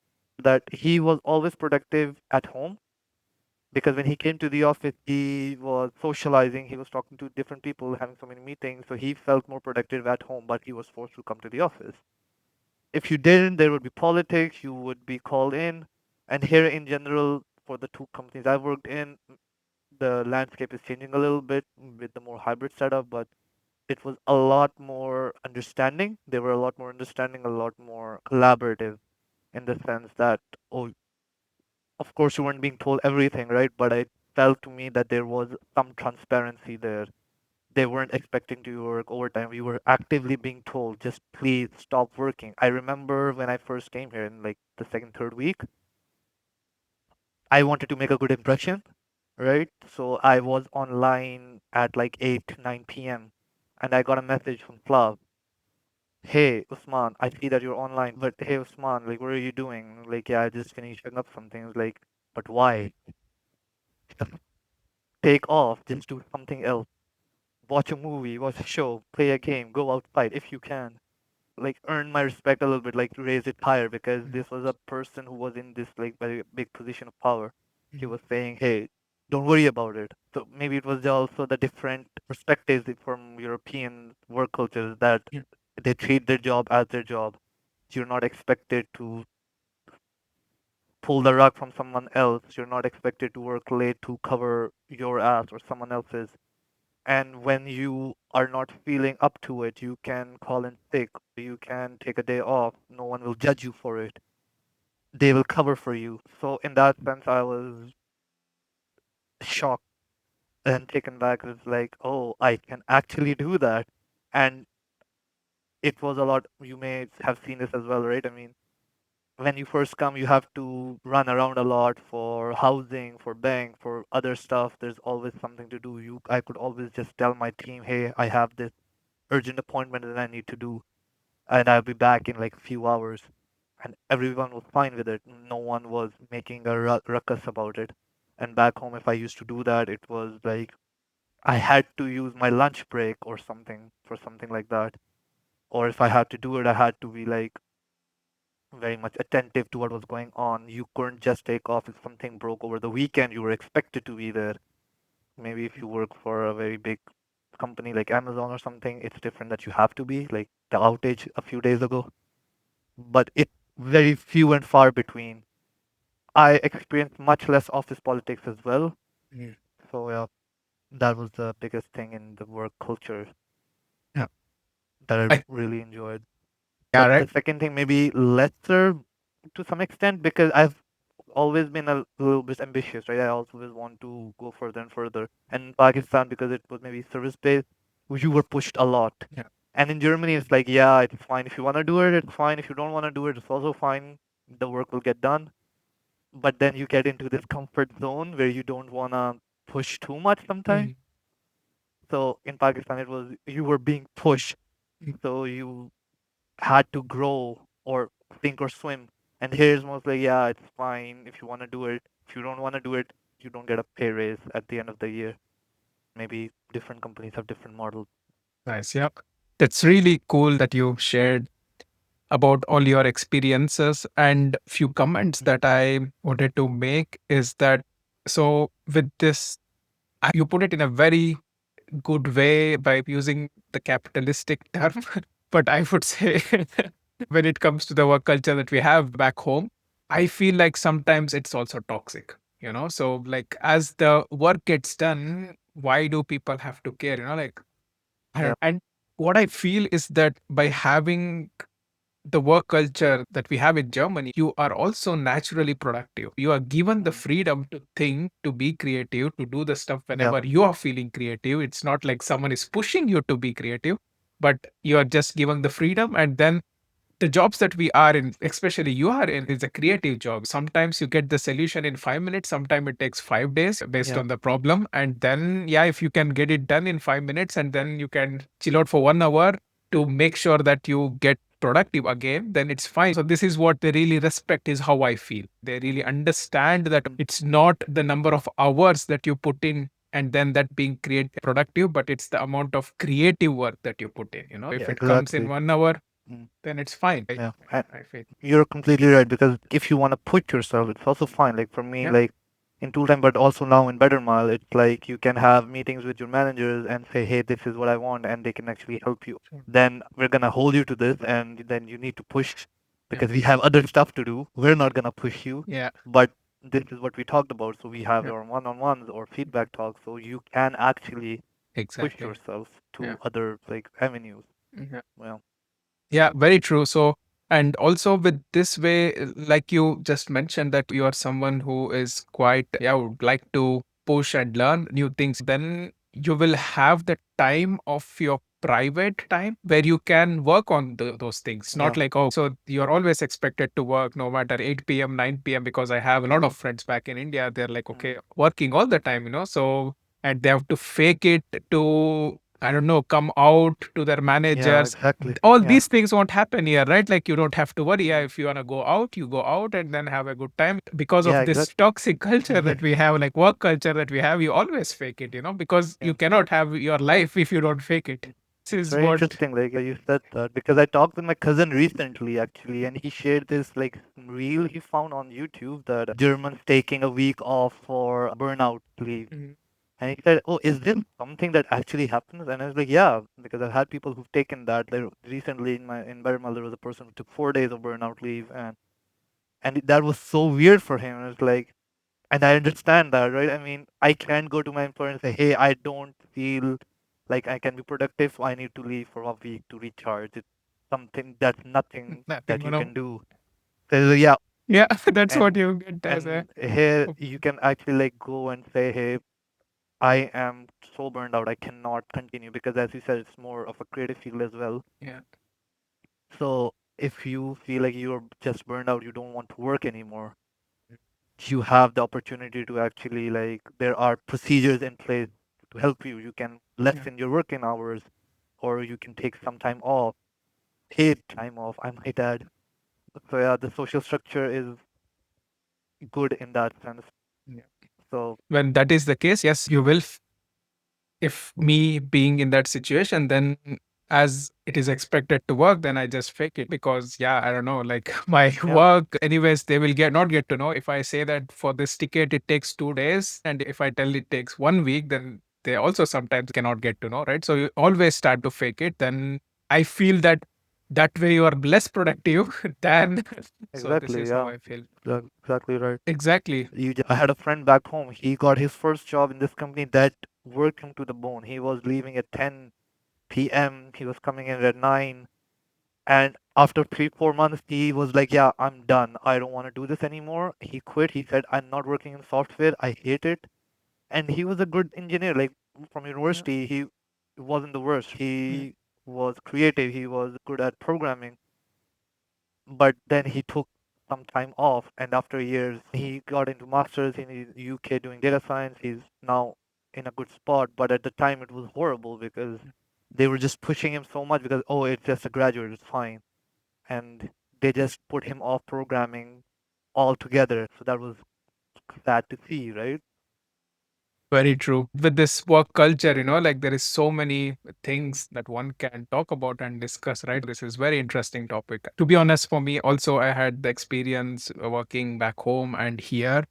that he was always productive at home because when he came to the office, he was socializing, he was talking to different people, having so many meetings, so he felt more productive at home, but he was forced to come to the office. If you didn't, there would be politics, you would be called in. And here in general, for the two companies I've worked in, the landscape is changing a little bit with the more hybrid setup, but it was a lot more understanding. They were a lot more understanding, a lot more collaborative in the sense that, oh, of course, you weren't being told everything, right? But it felt to me that there was some transparency there. They weren't expecting to work overtime. We were actively being told, just please stop working. I remember when I first came here in like the second, third week, I wanted to make a good impression, right? So I was online at like 8, 9 p.m. and I got a message from Flav. Hey, Usman, I see that you're online, but hey, Usman, like, what are you doing? Like, yeah, I just finishing up something. I was like, but why? Take off, just do something else. Watch a movie, watch a show, play a game, go outside if you can. Like earn my respect a little bit, like raise it higher because this was a person who was in this like very big position of power. He was saying, "Hey, don't worry about it." So maybe it was also the different perspectives from European work cultures that Yeah. they treat their job as their job. You're not expected to pull the rug from someone else. You're not expected to work late to cover your ass or someone else's. And when you are not feeling up to it, you can call in sick, you can take a day off. No one will judge you for it. They will cover for you. So in that sense, I was shocked and taken back. It's like, oh, I can actually do that. And it was a lot. You may have seen this as well, right? I mean, when you first come, you have to run around a lot for housing, for bank, for other stuff. There's always something to do. I could always just tell my team, hey, I have this urgent appointment that I need to do, and I'll be back in like a few hours. And everyone was fine with it. No one was making a ruckus about it. And back home, if I used to do that, it was like I had to use my lunch break or something for something like that. Or if I had to do it, I had to be like very much attentive to what was going on. You couldn't just take off if something broke over the weekend. You were expected to be there. Maybe if you work for a very big company like Amazon or something, it's different that you have to be like the outage a few days ago. But it's very few and far between. I experienced much less office politics as well. Mm. So yeah, that was the biggest thing in the work culture Yeah. that I I, really enjoyed. yeah, But right. the second thing, maybe lesser to some extent, because I've always been a little bit ambitious, right? I always want to go further and further. And in Pakistan, because it was maybe service based, you were pushed a lot. Yeah. And in Germany, it's like, yeah, it's fine. If you want to do it, it's fine. If you don't want to do it, it's also fine. The work will get done. But then you get into this comfort zone where you don't want to push too much sometimes. Mm. So in Pakistan, it was you were being pushed. Mm. So you had to grow or sink or swim. And here's mostly, yeah, it's fine if you want to do it. If you don't want to do it, you don't get a pay raise at the end of the year. Maybe different companies have different models. Nice. Yeah. That's really cool that you shared about all your experiences. And few comments Mhm. that I wanted to make is that, so with this, you put it in a very good way by using the capitalistic term. But I would say when it comes to the work culture that we have back home, I feel like sometimes it's also toxic, so like as the work gets done, why do people have to care, like I don't Yeah. know. And what I feel is that by having the work culture that we have in Germany, you are also naturally productive. You are given the Mm. freedom to think, to be creative, to do the stuff Yeah. whenever you are feeling creative. It's not like someone is pushing you to be creative, but you are just given the freedom. And then the jobs that we are in, especially you are in, is a creative job. Sometimes you get the solution in 5 minutes, sometimes it takes 5 days based Yeah. on the problem. And then, yeah, if you can get it done in 5 minutes and then you can chill out for 1 hour to make sure that you get productive again, then it's fine. So this is what they really respect, is how I feel. They really understand that Mm. it's not the number of hours that you put in and then that being create productive, but it's the amount of creative work that you put in. If Yeah. it comes in Exactly. 1 hour, Mm. then it's fine. Yeah. I feel. You're completely right because if you want to put yourself, it's also fine. Like for me, Yeah. like in tool time, but also now in Better Mile, it's like you can have meetings with your managers and say, hey, this is what I want, and they can actually help you. Sure. Then we're gonna hold you to this, and then you need to push Yeah. because we have other stuff to do. We're not gonna push you, Yeah. but this is what we talked about. So we have Yeah. our one-on-ones or feedback talks, so you can actually push Exactly. yourself Yeah. to other like avenues. Yeah. Well, Yeah, very true. So, and also with this way, like you just mentioned, that you are someone who is quite, yeah, would like to push and learn new things, then you will have the time of your private time where you can work on those things. Not yeah. like, oh, so you're always expected to work no matter 8 p.m., 9 p.m., because I have a lot of friends back in India. They're like, Mm. okay, working all the time, so, and they have to fake it to, I don't know, come out to their Yeah, managers. exactly. All Yeah. these things won't happen here, right? Like you don't have to worry. Yeah, Mm. if you want to go out, you go out and then have a good time. Because Yeah, of this exactly. toxic culture that we have, like work culture that we have, you always fake it, because Yeah. you cannot have your life if you don't fake it. This It's is very what. interesting, like you said that because I talked with my cousin recently, actually, and he shared this like reel he found on YouTube that Germans taking a week off for burnout leave. Mhm. And he said, "Oh, is this something that actually happens?" And I was like, "Yeah," because I've had people who've taken that. There recently in Bermal, there was a person who took 4 days of burnout leave, and that was so weird for him. It was like, and I understand that, right? I mean, I can't go to my employer and say, "Hey, I don't feel like I can be productive, so I need to leave for a week to recharge." It's something that's nothing Nothing, that you can do. So yeah, Yeah, that's what and you get as a. and here you can actually like go and say, "Hey, I am so burned out, I cannot continue," because as you said, it's more of a creative field as well. Yeah. So if you feel like you're just burned out, you don't want to work anymore, you have the opportunity to actually like there are procedures in place to help you. You can Yeah. lessen your working hours, or you can take some time off, paid time off, I might add. So yeah, the social structure is good in that sense. Yeah. So When that is the case, yes, you will if me being in that situation, then as it is expected to work, then I just fake it because yeah, I don't know, like my yeah, work, anyways, they will get not get to know. If I say that for this ticket it takes 2 days, and if I tell it takes 1 week, then they also sometimes cannot get to know, right? So you always start to fake it. Then I feel that that way you are less productive than so this exactly. is how Yeah, I feel. exactly right. Exactly. I had a friend back home. He got his first job in this company that worked him to the bone. He was leaving at 10 p.m. He was coming in at 9. And after 3, 4 months, he was like, "Yeah, I'm done. I don't want to do this anymore." He quit. He said, "I'm not working in software. I hate it." And he was a good engineer. Like from Yeah. university, he wasn't the worst. Mm. He was creative. He was good at programming. But then he took some time off, and after years, he got into masters in the UK doing data science. He's now in a good spot. But at the time, it was horrible because they were just pushing him so much because oh, it's just a graduate, it's fine, and they just put him off programming altogether. So that was sad to see, right? Very true. With this work culture, like there is so many things that one can talk about and discuss, right? This is very interesting topic. To be honest, for me also, I had the experience working back home and here.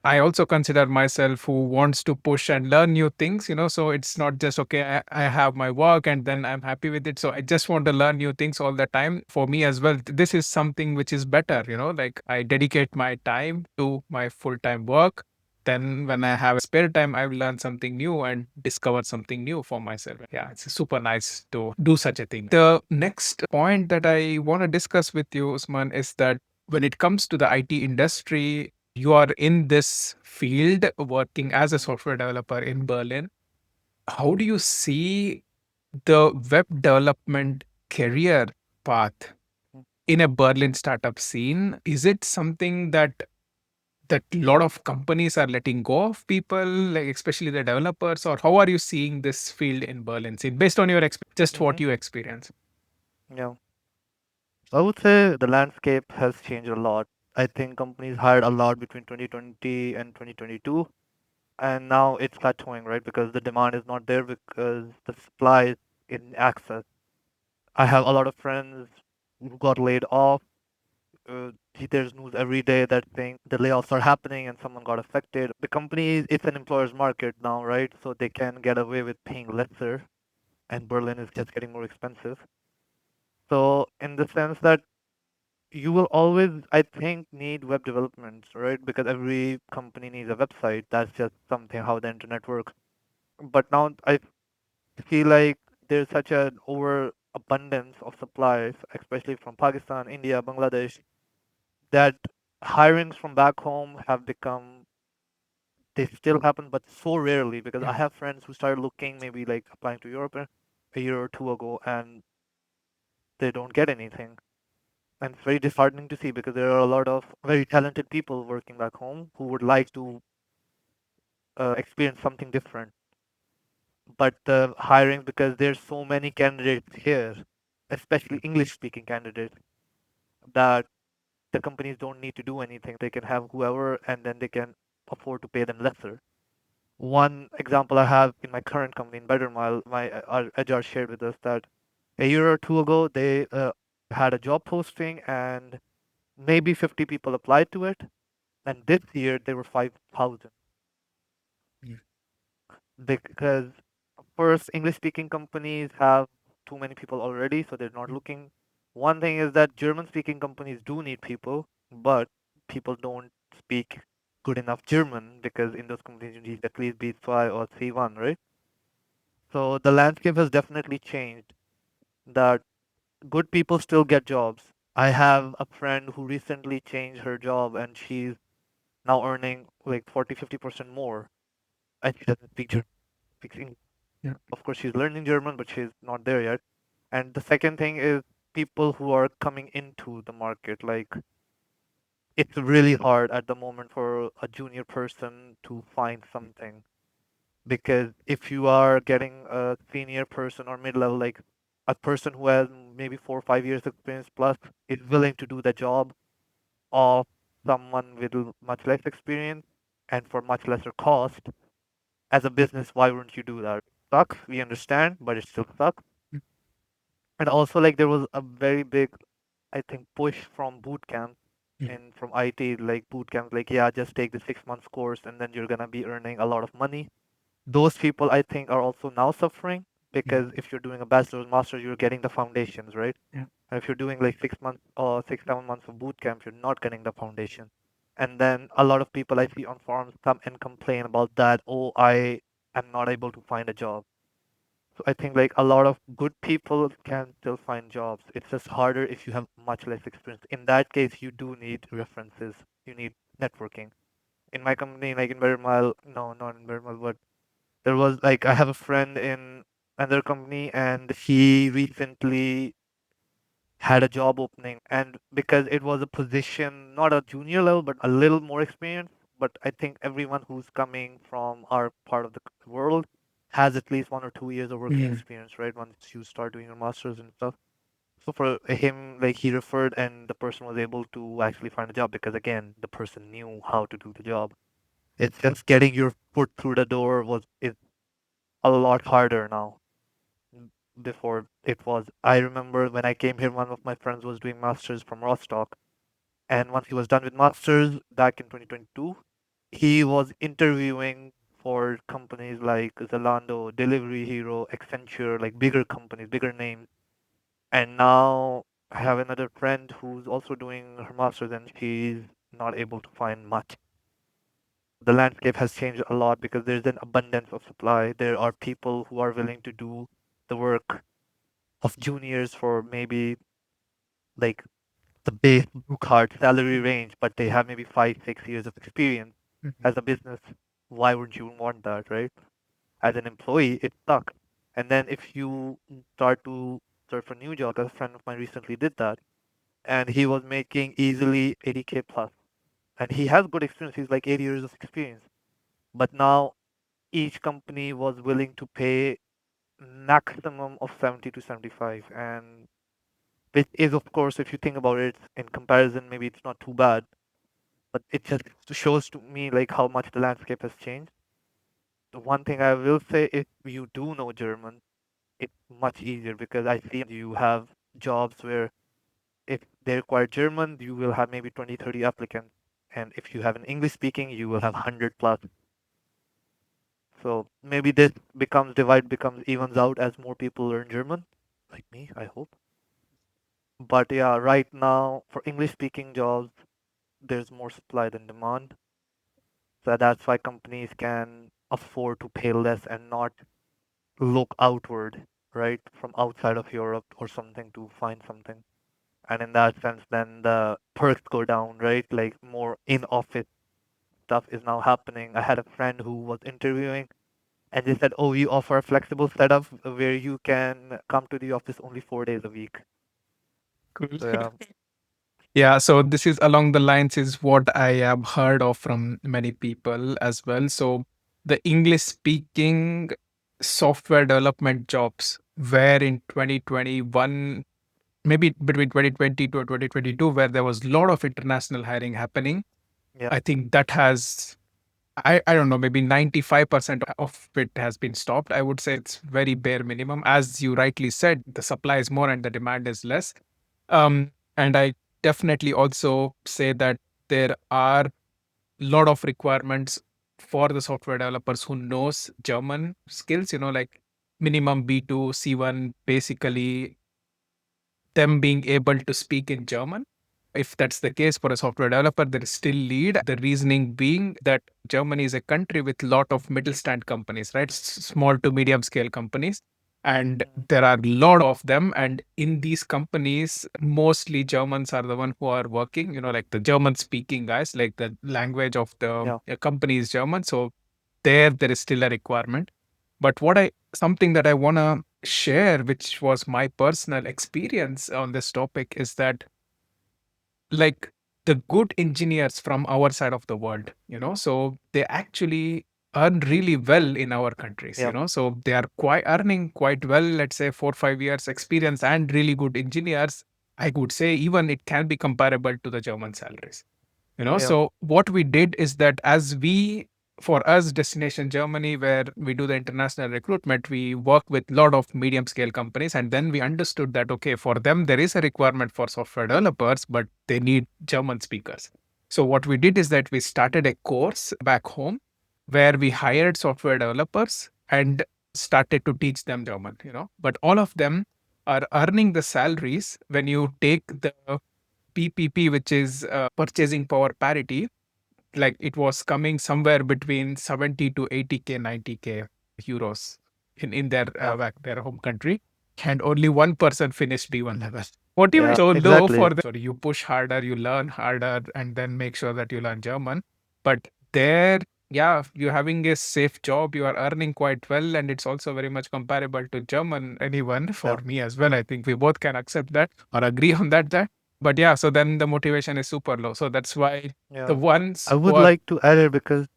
I also consider myself who wants to push and learn new things, so it's not just okay, I have my work and then I'm happy with it. So I just want to learn new things all the time. For me as well, this is something which is better, like I dedicate my time to my full-time work. Then when I have a spare time, I will learn something new and discover something new for myself. Yeah, it's super nice to do such a thing. The next point that I want to discuss with you, Usman, is that when it comes to the IT industry, you are in this field working as a Mm, software developer in Berlin. How do you see the web development career path mm, in a Berlin startup scene? Is it something that a lot of companies are letting go of people, like especially the developers, or how are you seeing this field in Berlin scene based on your just what mhm. you experience? Yeah. I would say the landscape has changed a lot. I think companies hired a lot between 2020 and 2022, and now it's plateauing, right? Because the demand is not there because the supply is in excess. I have a lot of friends who got laid off. There's news every day that saying the layoffs are happening and someone got affected. The company, it's an employer's market now, right? So they can get away with paying lesser, and Berlin is just getting more expensive. So in the sense that you will always, I think, need web development, right? Because every company needs a website. That's just something how the internet works. But now I feel like there's such an overabundance of supplies, especially from Pakistan, India, Bangladesh, that hirings from back home have become, they still happen, but so rarely because I Yeah. have friends who started looking maybe like applying to Europe a year or two ago and they don't get anything. And it's very disheartening to see because there are a lot of very talented people working back home who would like to experience something different. But the hiring, because there's so many candidates here, especially English speaking candidates, that the companies don't need to do anything. They can have whoever and then they can afford to pay them lesser. One example I have in my current company in Bettermile, my our HR shared with us that a year or two ago they had a job posting and maybe 50 people applied to it, and this year there were 5,000 Mm. because first English speaking companies have too many people already, so they're not looking. One thing is that German speaking companies do need people, but people don't speak good enough German because in those companies you need at least B2 or C1, right? So the landscape has definitely changed that good people still get jobs. I have a friend who recently changed her job and she's now earning like 40, 50% more. And she doesn't speak German, speaks English. Yeah. Of course, she's learning German, but she's not there yet. And the second thing is people who are coming into the market. Like, it's really hard at the moment for a junior person to find something because if you are getting a senior person or mid-level, like a person who has maybe 4 or 5 years experience plus is willing to do the job of someone with much less experience, and for much lesser cost. As a business, why wouldn't you do that? Sucks, we understand, but it still sucks. And also, like, there was a very big, I think, push from boot camps and from IT, like boot camps, like, yeah, just take the 6 months course and then you're gonna be earning a lot of money. Those people, I think, are also now suffering because if you're doing a bachelor's, master's, you're getting the foundations, right? Yeah. And if you're doing like 6 months or 6, 7 months of boot camp, you're not getting the foundation. And then a lot of people I see on forums come and complain about that. Oh, I am not able to find a job. So I think like a lot of good people can still find jobs. It's just harder if you have much less experience. In that case, you do need references. You need networking. In my company, like in Vermal, no, not in Vermal, but there was like I have a friend in another company and he recently had a job opening, and because it was a position not a junior level but a little more experienced, but I think everyone who's coming from our part of the world has at least 1 or 2 years of working experience, right? Once you start doing your masters and stuff. So for him, like he referred and the person was able to actually find a job because again, the person knew how to do the job. It's just getting your foot through the door was is a lot harder now. Before it was, I remember when I came here, one of my friends was doing masters from Rostock, and once he was done with masters back in 2022, he was interviewing for companies like Zalando, Delivery Hero, Accenture, like bigger companies, bigger names. And now I have another friend who's also doing her masters and she's not able to find much. The landscape has changed a lot because there's an abundance of supply. There are people who are willing to do the work of juniors for maybe like the base blue card salary range, but they have maybe 5, 6 years of experience as a business. Why would you want that, right? As an employee, it's stuck. And then if you start to search for new jobs, a friend of mine recently did that, and he was making easily 80K plus, and he has good experience. He's like 8 years of experience, but now each company was willing to pay maximum of 70 to 75, and which is, of course, if you think about it in comparison, maybe it's not too bad, but it just shows to me like how much the landscape has changed. The one thing I will say, if you do know German, it's much easier because I see you have jobs where if they require German, you will have maybe 20, 30 applicants. And if you have an English speaking, you will have 100 plus. So maybe this becomes divide becomes evens out as more people learn German, like me, I hope. But yeah, right now for English speaking jobs, there's more supply than demand. So that's why companies can afford to pay less and not look outward, right, from outside of Europe or something to find something. And in that sense, then the perks go down, right? Like more in office stuff is now happening. I had a friend who was interviewing and they said, oh, you offer a flexible setup where you can come to the office only 4 days a week. Cool. So yeah, Yeah, so this is along the lines is what I have heard of from many people as well. So the English speaking software development jobs were in 2021, maybe between 2020 to 2022, where there was a lot of international hiring happening. yeah, I think that has, I don't know, maybe 95% of it has been stopped. I would say it's very bare minimum. As you rightly said, the supply is more and the demand is less. And I definitely also say that there are a lot of requirements for the software developers who knows German skills, like minimum B2, C1, basically them being able to speak in German. If that's the case for a software developer, there is still lead. The reasoning being that Germany is a country with lot of middle stand companies, right? Small to medium scale companies. And mhm, there are a lot of them. And in these companies, mostly Germans are the one who are working, like the German speaking guys, like the language of the yeah, company is German. So there is still a requirement. But something that I want to share, which was my personal experience on this topic, is that like the good engineers from our side of the world, so they actually earn really well in our countries, yeah, so they are quite earning quite well, let's say 4 5 years experience and really good engineers. I would say even it can be comparable to the German salaries. Yeah. So what we did is that as we for us destination Germany where we do the international recruitment, we work with a lot of medium scale companies, and then we understood that okay, for them there is a requirement for software developers, but they need German speakers. So what we did is that we started a course back home where we hired software developers and started to teach them German, but all of them are earning the salaries when you take the PPP, which is purchasing power parity. Like it was coming somewhere between 70 to 80K, 90K euros in their Yeah. their home country, and only one person finished B1 level. Yeah. So low Exactly. for the sorry, you push harder, you learn harder, and then make sure that you learn German. But there, yeah, you're having a safe job, you are earning quite well, and it's also very much comparable to German. Anyone for Yeah. me as well. I think we both can accept that or agree on that. But yeah, so then the motivation is super low. So that's why the Yeah. I ones who would are like to add it because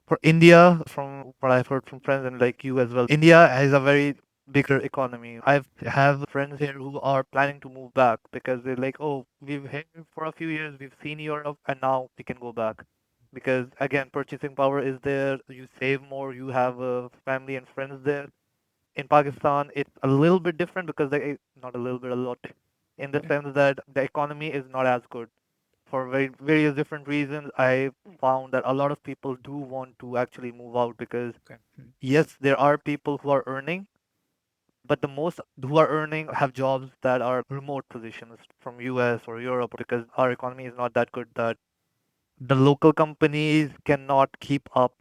for India, from what I've heard from friends and like you as well, India has a very bigger economy. I have friends here who are planning to move back because they're like, oh, we've here for a few years, we've seen Europe, and now we can go back. Because again, purchasing power is there. You save more. You have family and friends there. In Pakistan, it's a little bit different because not a little bit, a lot, in the sense that the economy is not as good for various different reasons. I found that a lot of people do want to actually move out because okay. yes, there are people who are earning, but the most who are earning have jobs that are remote positions from US or Europe because our economy is not that good that the local companies cannot keep up.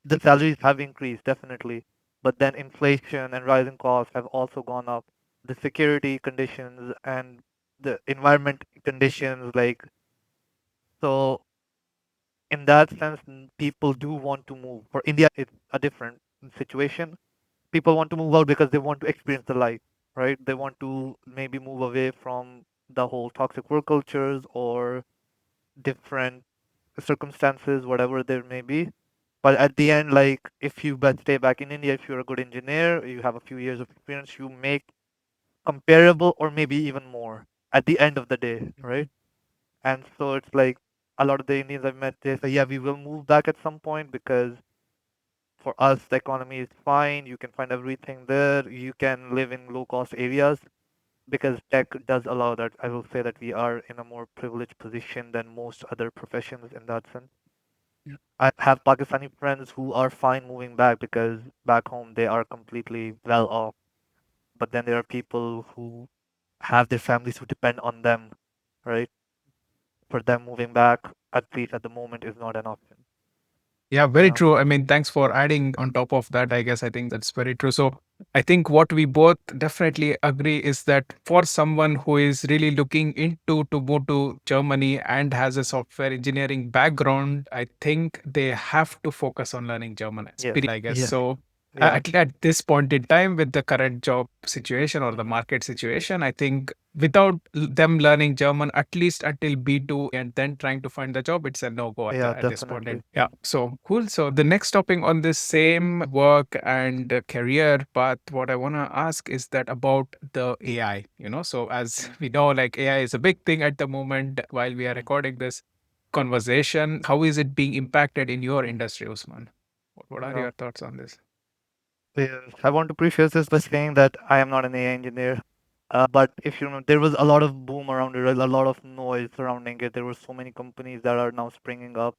The salaries have increased definitely, but then inflation and rising costs have also gone up. The security conditions and the environment conditions, like, so in that sense, people do want to move. For India, it's a different situation. People want to move out because they want to experience the life, right? They want to maybe move away from the whole toxic work cultures or different circumstances, whatever there may be. But at the end, like if you but stay back in India, if you're a good engineer, you have a few years of experience, you make comparable or maybe even more at the end of the day, right? And so it's like a lot of the Indians I've met, they say, yeah, we will move back at some point because for us, the economy is fine. You can find everything there. You can live in low cost areas because tech does allow that. I will say that we are in a more privileged position than most other professions in that sense. Yeah. I have Pakistani friends who are fine moving back because back home they are completely well off. But then there are people who have their families who depend on them, right? For them moving back, at least at the moment, is not an option. Yeah, very Yeah. true. I mean, thanks for adding on top of that. I guess I think that's very true. So, I think what we both definitely agree is that for someone who is really looking into to move to Germany and has a Mhm. software engineering background, I think they have to focus on learning German as Yes. I guess. Yes. So, Yeah. at this point in time, with the current job situation or the Hmm. market situation, I think without them learning German at least until B2 and then trying to find the job, it's a no go Yeah. at this point. Definitely. Yeah, so cool. So the next topic on this same work and career path, what I want to ask is that about the AI. So as Mm. we know, like AI is a big thing at the moment while we are Mm. recording this conversation. How is it being impacted in your industry, Usman? What are Yeah. your thoughts on this? Yes. I want to preface this by saying that I am not an AI engineer. But if you remember, there was a lot of boom around it, right? A lot of noise surrounding it. There were so many companies that are now springing up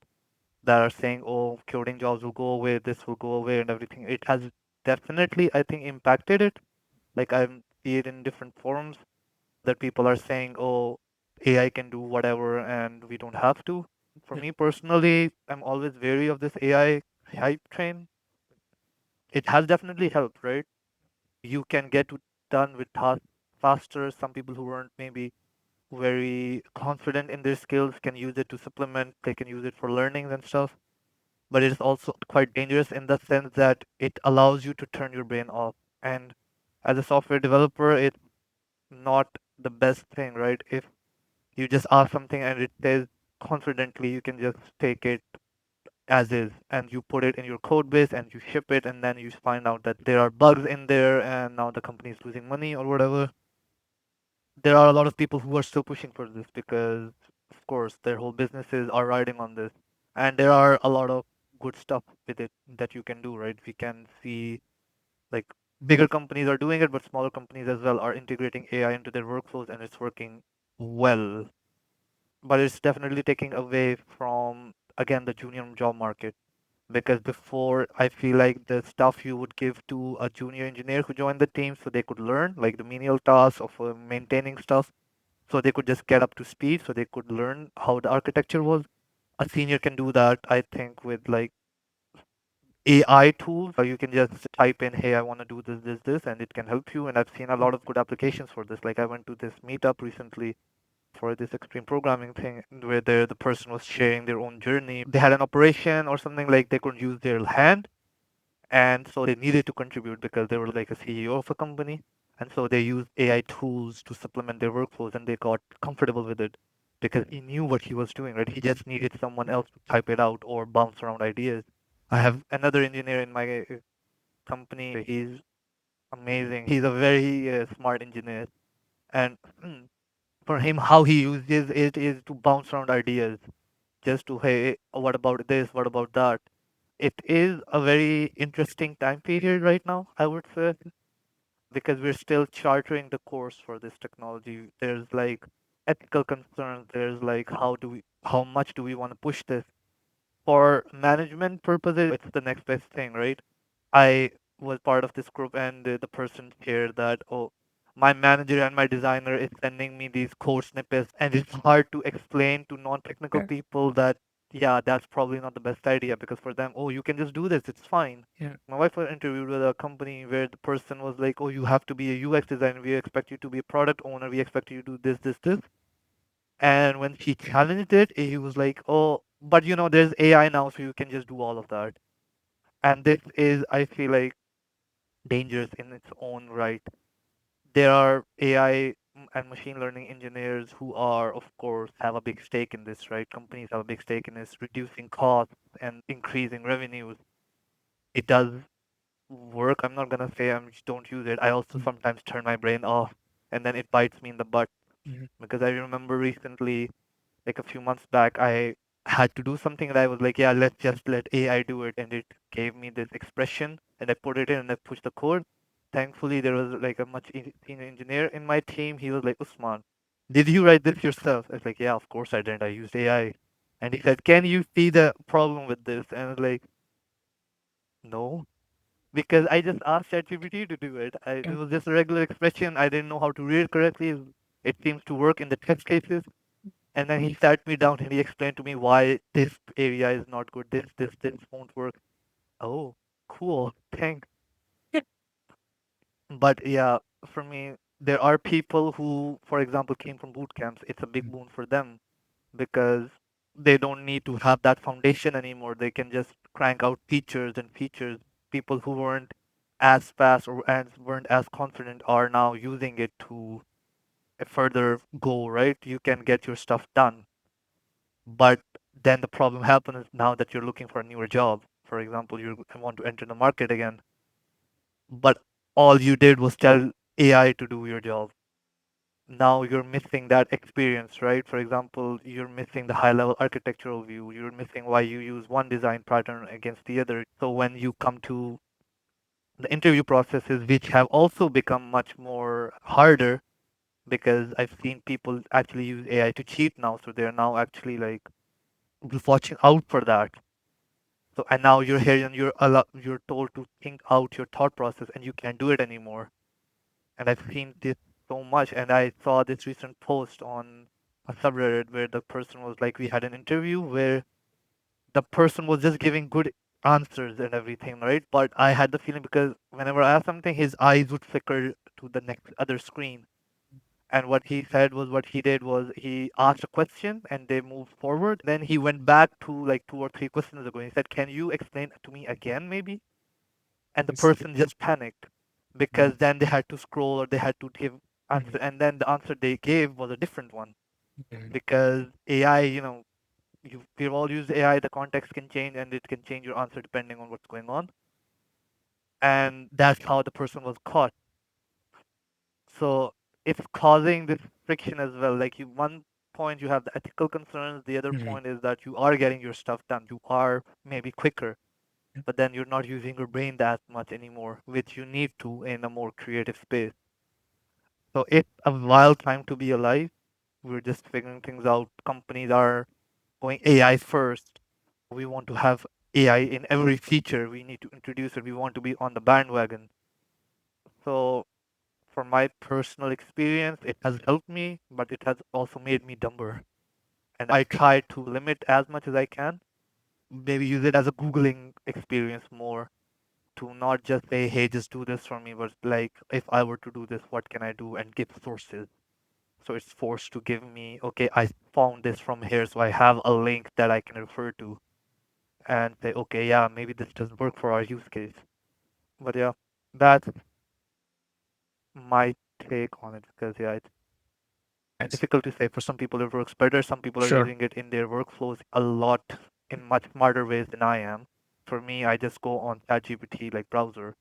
that are saying, "Oh, coding jobs will go away, this will go away, and everything." It has definitely, I think, impacted it. Like I see it in different forums that people are saying, "Oh, AI can do whatever, and we don't have to." For Yeah. me personally, I'm always wary of this AI hype train. It has definitely helped, right? You can get done with tasks faster. Some people who weren't maybe very confident in their skills can use it to supplement. They can use it for learnings and stuff. But it is also quite dangerous in the sense that it allows you to turn your brain off. And as a software developer, it's not the best thing, right? If you just ask something and it says confidently, you can just take it as is and you put it in your code base and you ship it, and then you find out that there are bugs in there and now the company is losing money or whatever. There are a lot of people who are still pushing for this because of course, their whole businesses are riding on this. And there are a lot of good stuff with it that you can do, right? We can see like bigger companies are doing it, but smaller companies as well are integrating AI into their workflows and it's working well. But it's definitely taking away from, again, the junior job market. Because before, I feel like the stuff you would give to a junior engineer who joined the team so they could learn, like the menial tasks of maintaining stuff, so they could just get up to speed, so they could learn how the architecture was. A senior can do that, I think, with like AI tools. You can just type in, hey, I want to do this, and it can help you. And I've seen a lot of good applications for this. Like I went to this meetup recently for this extreme programming thing where the person was sharing their own journey. They had an operation or something like they couldn't use their hand, and so they needed to contribute because they were like a CEO of a company, and so they used AI tools to supplement their workflows, and they got comfortable with it because he knew what he was doing, right? He just needed someone else to type it out or bounce around ideas. I have another engineer in my company. He's amazing. He's a very smart engineer, and for him, how he uses it is to bounce around ideas, just to, hey, what about this? What about that? It is a very interesting time period right now, I would say, because we're still chartering the course for this technology. There's like ethical concerns. There's like how much do we want to push this? For management purposes, it's the next best thing, right? I was part of this group, and the person shared that, oh, my manager and my designer is sending me these code snippets, and it's hard to explain to non-technical Yeah. people that, yeah, that's probably not the best idea because for them, oh, you can just do this, it's fine. Yeah. My wife was interviewed with a company where the person was like, oh, you have to be a UX designer, we expect you to be a product owner, we expect you to do this. And when she challenged it, he was like, oh, but there's AI now, so you can just do all of that. And this is, I feel like, dangerous in its own right. There are AI and machine learning engineers who are, of course, have a big stake in this, right? Companies have a big stake in this, reducing costs and increasing revenues. It does work. I'm not gonna say don't use it. I also Mm. sometimes turn my brain off, and then it bites me in the butt Mhm. because I remember recently, like a few months back, I had to do something and I was like, yeah, let's just let AI do it. And it gave me this expression and I put it in and I pushed the code. Thankfully, there was like a much senior engineer in my team. He was like, Usman, did you write this yourself? I was like, yeah, of course I didn't. I used AI. And he said, can you see the problem with this? And I was like, no, because I just asked ChatGPT to do it. It Yeah. was just a regular expression. I didn't know how to read it correctly. It seems to work in the test cases. And then he sat me down and he explained to me why this area is not good. This won't work. Oh, cool. Thanks. But yeah, for me, there are people who, for example, came from boot camps. It's a big Mm. boon for them because they don't need to have that foundation anymore. They can just crank out features and features. People who weren't as fast or as weren't as confident are now using it to further go, right? You can get your stuff done. But then the problem happens now that you're looking for a newer job. For example, you want to enter the market again, but all you did was tell AI to do your job. Now you're missing that experience, right? For example, you're missing the high level architectural view. You're missing why you use one design pattern against the other. So when you come to the interview processes, which have also become much more harder because I've seen people actually use AI to cheat now. So they're now actually like watching out for that. So and now you're here and you're told to think out your thought process and you can't do it anymore. And I've seen this so much. And I saw this recent post on a subreddit where the person was like, we had an interview where the person was just giving good answers and everything, right? But I had the feeling because whenever I asked something, his eyes would flicker to the next other screen. And what he said was what he did was he asked a question and they moved forward. Then he went back to like two or three questions ago. He said, can you explain it to me again, maybe? And the Yes. person just panicked Mhm. because then they had to scroll or they had to give Mhm. answer. And then the answer they gave was a different one Mhm. because AI, we've all used AI, the context can change and it can change your answer depending on what's going on. And that's how the person was caught. So it's causing this friction as well. Like you one point you have the ethical concerns. The other Mhm. point is that you are getting your stuff done. You are maybe quicker, but then you're not using your brain that much anymore, which you need to in a more creative space. So it's a wild time to be alive. We're just figuring things out. Companies are going AI first. We want to have AI in every feature. We need to introduce it. We want to be on the bandwagon. So for my personal experience, it has helped me, but it has also made me dumber. And I try to limit as much as I can. Maybe use it as a Googling experience more to not just say, hey, just do this for me, but like, if I were to do this, what can I do? And give sources. So it's forced to give me, okay, I found this from here, so I have a link that I can refer to and say, okay, yeah, maybe this doesn't work for our use case. But yeah, that's my take on it because yeah, it's Nice. difficult to say. For some people, it works better. Some people are Sure. using it in their workflows a lot in much smarter ways than I am. For me, I just go on ChatGPT like browser.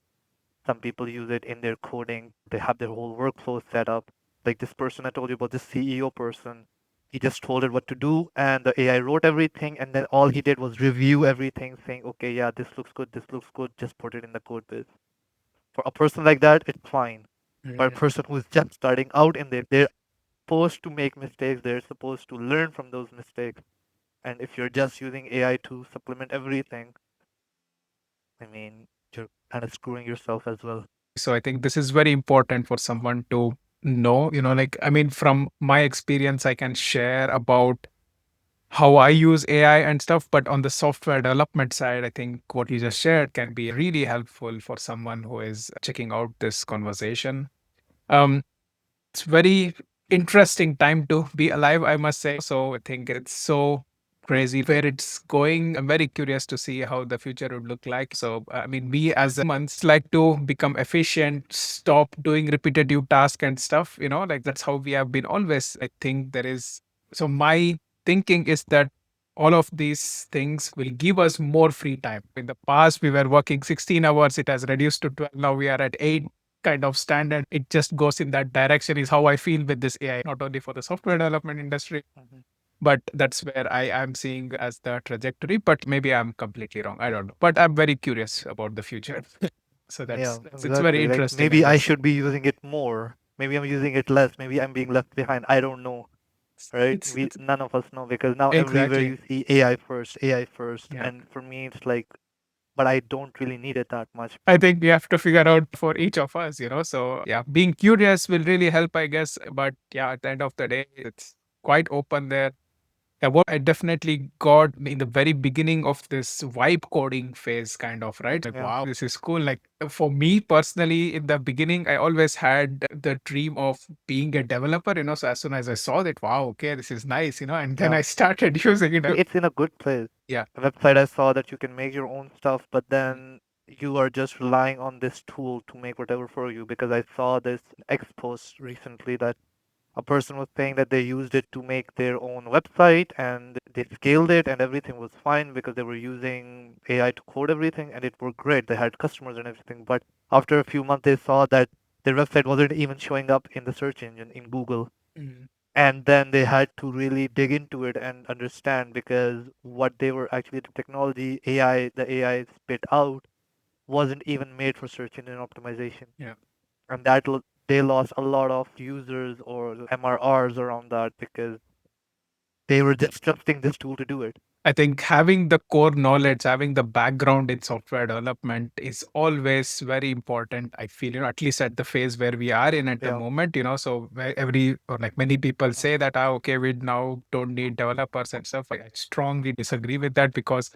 Some people use it in their coding. They have their whole workflow set up. Like this person I told you about, this CEO person, he just told it what to do, and the AI wrote everything, and then all he did was review everything, saying, okay, yeah, this looks good, just put it in the code base. For a person like that, it's fine. But a Mhm. person who's just starting out in there, they're supposed to make mistakes, they're supposed to learn from those mistakes. And if you're just using AI to supplement everything, I mean, you're kind of screwing yourself as well. So I think this is very important for someone to know, like, I mean, from my experience, I can share about how I use AI and stuff. But on the software development side, I think what you just shared can be really helpful for someone who is checking out this conversation. Um, it's very interesting time to be alive, I must say. So I think it's so crazy where it's going. I'm very curious to see how the future would look like. So I mean, we as humans like to become efficient, stop doing repetitive tasks and stuff, like that's how we have been always. I think there is, so my thinking is that all of these things will give us more free time. In the past we were working 16 hours, it has reduced to 12, now we are at 8 kind of standard. It just goes in that direction, is how I feel with this AI, not only for the software development industry, Hmm. but that's where I am seeing as the trajectory. But maybe I'm completely wrong, I don't know, but I'm very curious about the future. So Yeah, that's it's very exactly. Like interesting, I maybe I guess. should be using it more. Maybe I'm using it less. Maybe I'm being left behind. I don't know, right? We It's none of us know because now everywhere exactly, you see AI first, yeah. and for me it's like, but I don't really need it that much. I think we have to figure out for each of us, so yeah, being curious will really help, I guess. But yeah, at the end of the day, it's quite open there. Yeah, what I definitely got in the very beginning of this vibe coding phase, kind of, right? Like, Yeah. wow, this is cool. Like, for me personally, in the beginning, I always had the dream of being a developer, So as soon as I saw that, wow, okay, this is nice, and then Yeah. I started using it. It's in a good place. Yeah. The website I saw that you can make your own stuff, but Mm. then you are just relying on this tool to make whatever for you because I saw this X post recently that a person was saying that they used it to make their own website and they scaled it and everything was fine because they were using AI to code everything and it worked great. They had customers and everything. But after a few months, they saw that their website wasn't even showing up in the search engine in Google. Mm. And then they had to really dig into it and understand because what they were actually, the technology AI, the AI spit out wasn't even made for search engine optimization, Yeah. and they lost a lot of users or MRRs around that because they were just trusting this tool to do it. I think having the core knowledge, having the background in software development is always very important. I feel, at least at the phase where we are in at the Yeah. moment, so where every, or like many people say that, okay, we now don't need developers and stuff. I strongly disagree with that because,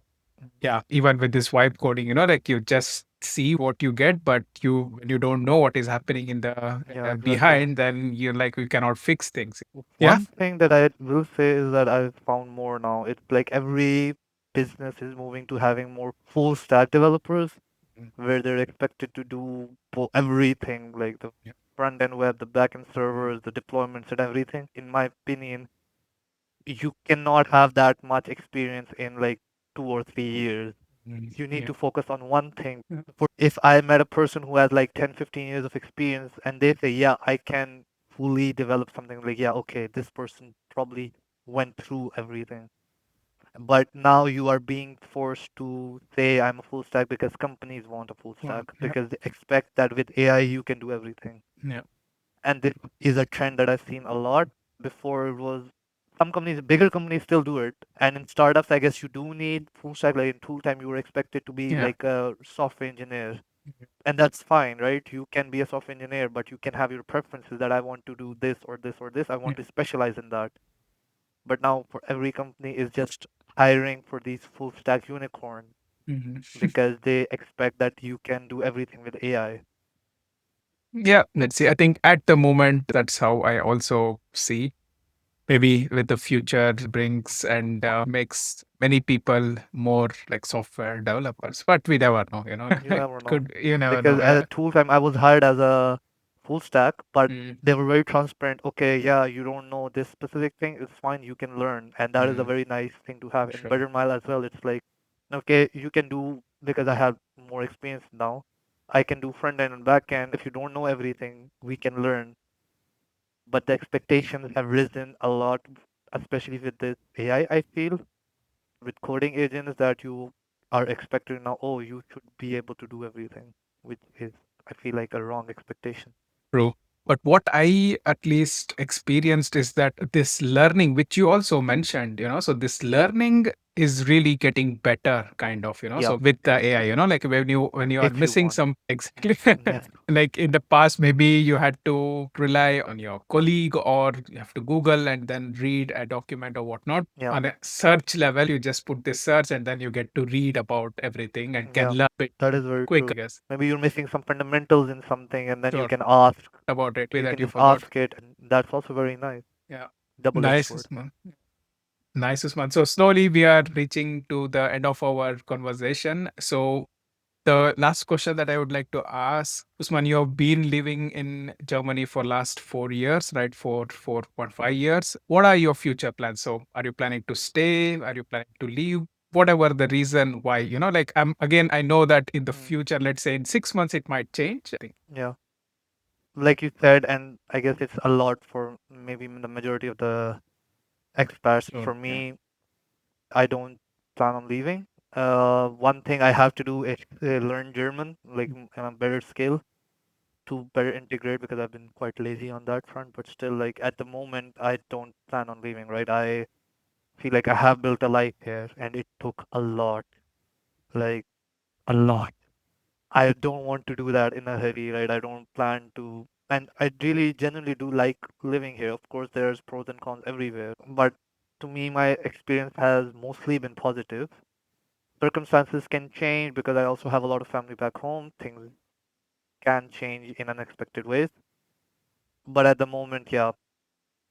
yeah, even with this vibe coding, like you just see what you get, but when you don't know what is happening in the Yeah, exactly. behind, then you're like, you cannot fix things. Yeah. One thing that I will say is that I've found more now. It's like every business is moving to having more full stack developers Mm. where they're expected to do everything like the Yeah. front end web, the back end servers, the deployments, and everything. In my opinion, you cannot have that much experience in like 2 or 3 years. Mm. You need Yeah. to focus on one thing. Yeah. For if I met a person who has like 10, 15 years of experience and they say, yeah, I can fully develop something like, yeah, okay, this person probably went through everything. But now you are being forced to say I'm a full stack because companies want a full Well, stack yeah, because they expect that with AI you can do everything. yeah, And this is a trend that I've seen a lot. Before it was some companies, bigger companies still do it. And in startups, I guess you do need full stack. Like in tool time, you were expected to be yeah, like a software engineer. And that's fine, right? You can be a software engineer, but you can have your preferences that I want to do this or this or this. I yeah. want to specialize in that. But now for every company is just hiring for these full stack unicorns Mhm. because they expect that you can do everything with AI. Yeah, let's see. I think at the moment, that's how I also see. Maybe with the future brings and makes many people more like software developers, but we never know, You never know. could you never Because know. at a Yeah. tool time, I was hired as a full stack, but Mm, they were very transparent. Okay, yeah, you don't know this specific thing, it's fine, you can learn. And that is a mm, very nice thing to have. In sure. Better Mile as well, it's like, okay, you can do, because I have more experience now, I can do front end and back end. If you don't know everything, we can learn. But the expectations have risen a lot, especially with this AI, I feel, with coding agents that you are expected now, oh, you should be able to do everything, which is, I feel like, a wrong expectation. True. But what I at least experienced is that this learning, which you also mentioned, so this learning is really getting better, kind of, Yeah, so with the AI, like when you are if you missing want. some exactly Yes. like in the past, maybe you had to rely on your colleague or you have to Google and then read a document or whatnot. Yeah, On a search level, you just put this search and then you get to read about everything and can yeah, learn a bit that is very quicker, true. I guess. Maybe you're missing some fundamentals in something, and then you Sure. can ask. About it, way You that can you just forgot. ask it, and that's also very nice. Yeah. Double-edged Nice, sword. Usman. Nice, Usman. So slowly we are reaching to the end of our conversation. So the last question that I would like to ask, Usman, you have been living in Germany for last 4 years, right? For 4.5 years. What are your future plans? So are you planning to stay? Are you planning to leave? Whatever the reason why, like again, I know that in the Mm, future, let's say in 6 months, it might change. I think. yeah, like you said, and I guess it's a lot for maybe the majority of the expats. Sure. For Yeah. me, I don't plan on leaving. One thing I have to do is learn German, like on a better scale to better integrate because I've been quite lazy on that front. But still, like at the moment, I don't plan on leaving, right? I feel like I have built a life here and it took a lot, like a lot. I don't want to do that in a hurry, right? I don't plan to. And I really genuinely do like living here. Of course, there's pros and cons everywhere. But to me, my experience has mostly been positive. Circumstances can change because I also have a lot of family back home. Things can change in unexpected ways. But at the moment, yeah,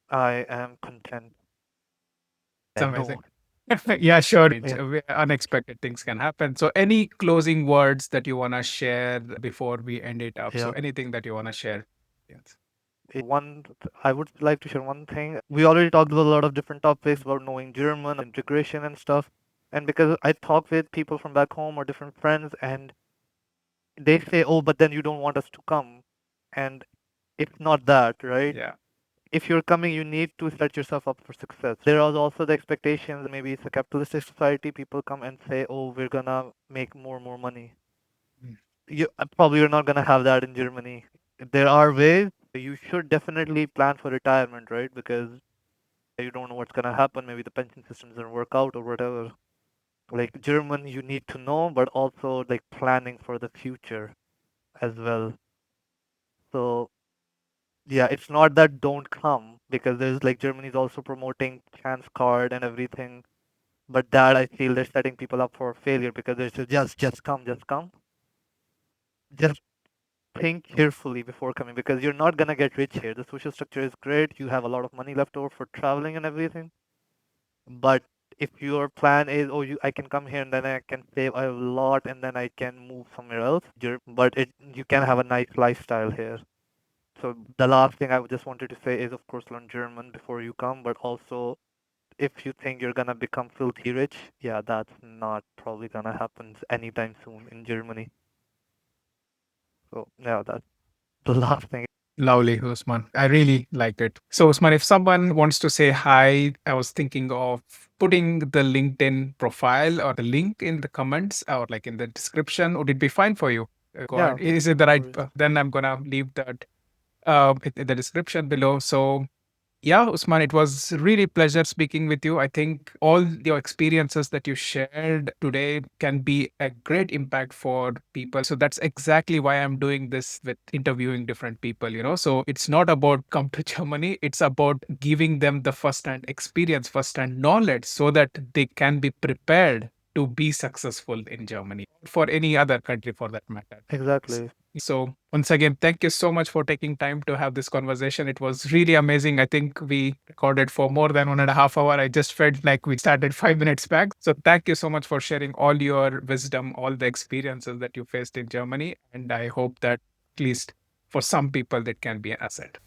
I am content. It's And amazing. no, Yeah, sure. yeah, Unexpected things can happen. So, any closing words that you want to share before we end it up? So, yeah. anything that you want to share? Yes. I would like to share one thing. We already talked about a lot of different topics about knowing German, about integration and stuff. And because I talk with people from back home or different friends, and they say, "Oh, but then you don't want us to come," and it's not that, right? Yeah. If you're coming, you need to set yourself up for success. There are also the expectations. Maybe it's a capitalistic society. People come and say, "Oh, we're gonna make more money." Mm. You probably you're not gonna have that in Germany. There are ways. You should definitely plan for retirement, right? Because you don't know what's gonna happen. Maybe the pension system doesn't work out or whatever. Like German, you need to know, but also like planning for the future as well. So yeah, it's not that don't come because there's like Germany's also promoting chance card and everything. But that I feel they're setting people up for failure because they're just come, just come. Just think carefully before coming because you're not gonna get rich here. The social structure is great. You have a lot of money left over for traveling and everything. But if your plan is, oh, I can come here and then I can save a lot and then I can move somewhere else, but you can have a nice lifestyle here. So the last thing I just wanted to say is, of course, learn German before you come, but also if you think you're gonna become filthy rich, yeah, that's not probably gonna happen anytime soon in Germany. So yeah, that's the last thing. Lovely, Usman. I really liked it. So, Usman, if someone wants to say hi, I was thinking of putting the LinkedIn profile or the link in the comments or like in the description. Would it be fine for you? Go Yeah, ahead. Is it the no right? worries. Then I'm gonna leave that in the description below. So yeah, Usman, it was really pleasure speaking with you. I think all your experiences that you shared today can be a great impact for people. So that's exactly why I'm doing this with interviewing different people. So it's not about come to Germany, it's about giving them the first-hand experience, first-hand knowledge so that they can be prepared to be successful in Germany, for any other country for that matter. Exactly. So, once again, thank you so much for taking time to have this conversation. It was really amazing. I think we recorded for more than 1.5 hours. I just felt like we started 5 minutes back. So, thank you so much for sharing all your wisdom, all the experiences that you faced in Germany. And I hope that at least for some people, that can be an asset.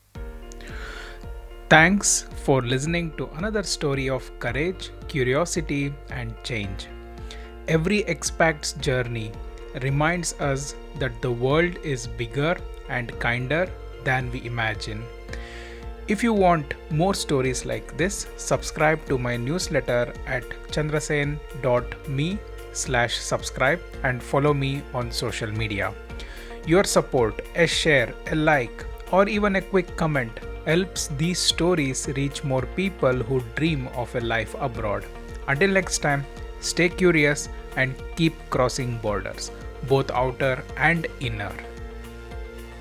Thanks for listening to another story of courage, curiosity, and change. Every expat's journey reminds us that the world is bigger and kinder than we imagine. If you want more stories like this, subscribe to my newsletter at chandrasen.me/subscribe and follow me on social media. Your support, a share, a like, or even a quick comment helps these stories reach more people who dream of a life abroad. Until next time, stay curious and keep crossing borders, both outer and inner.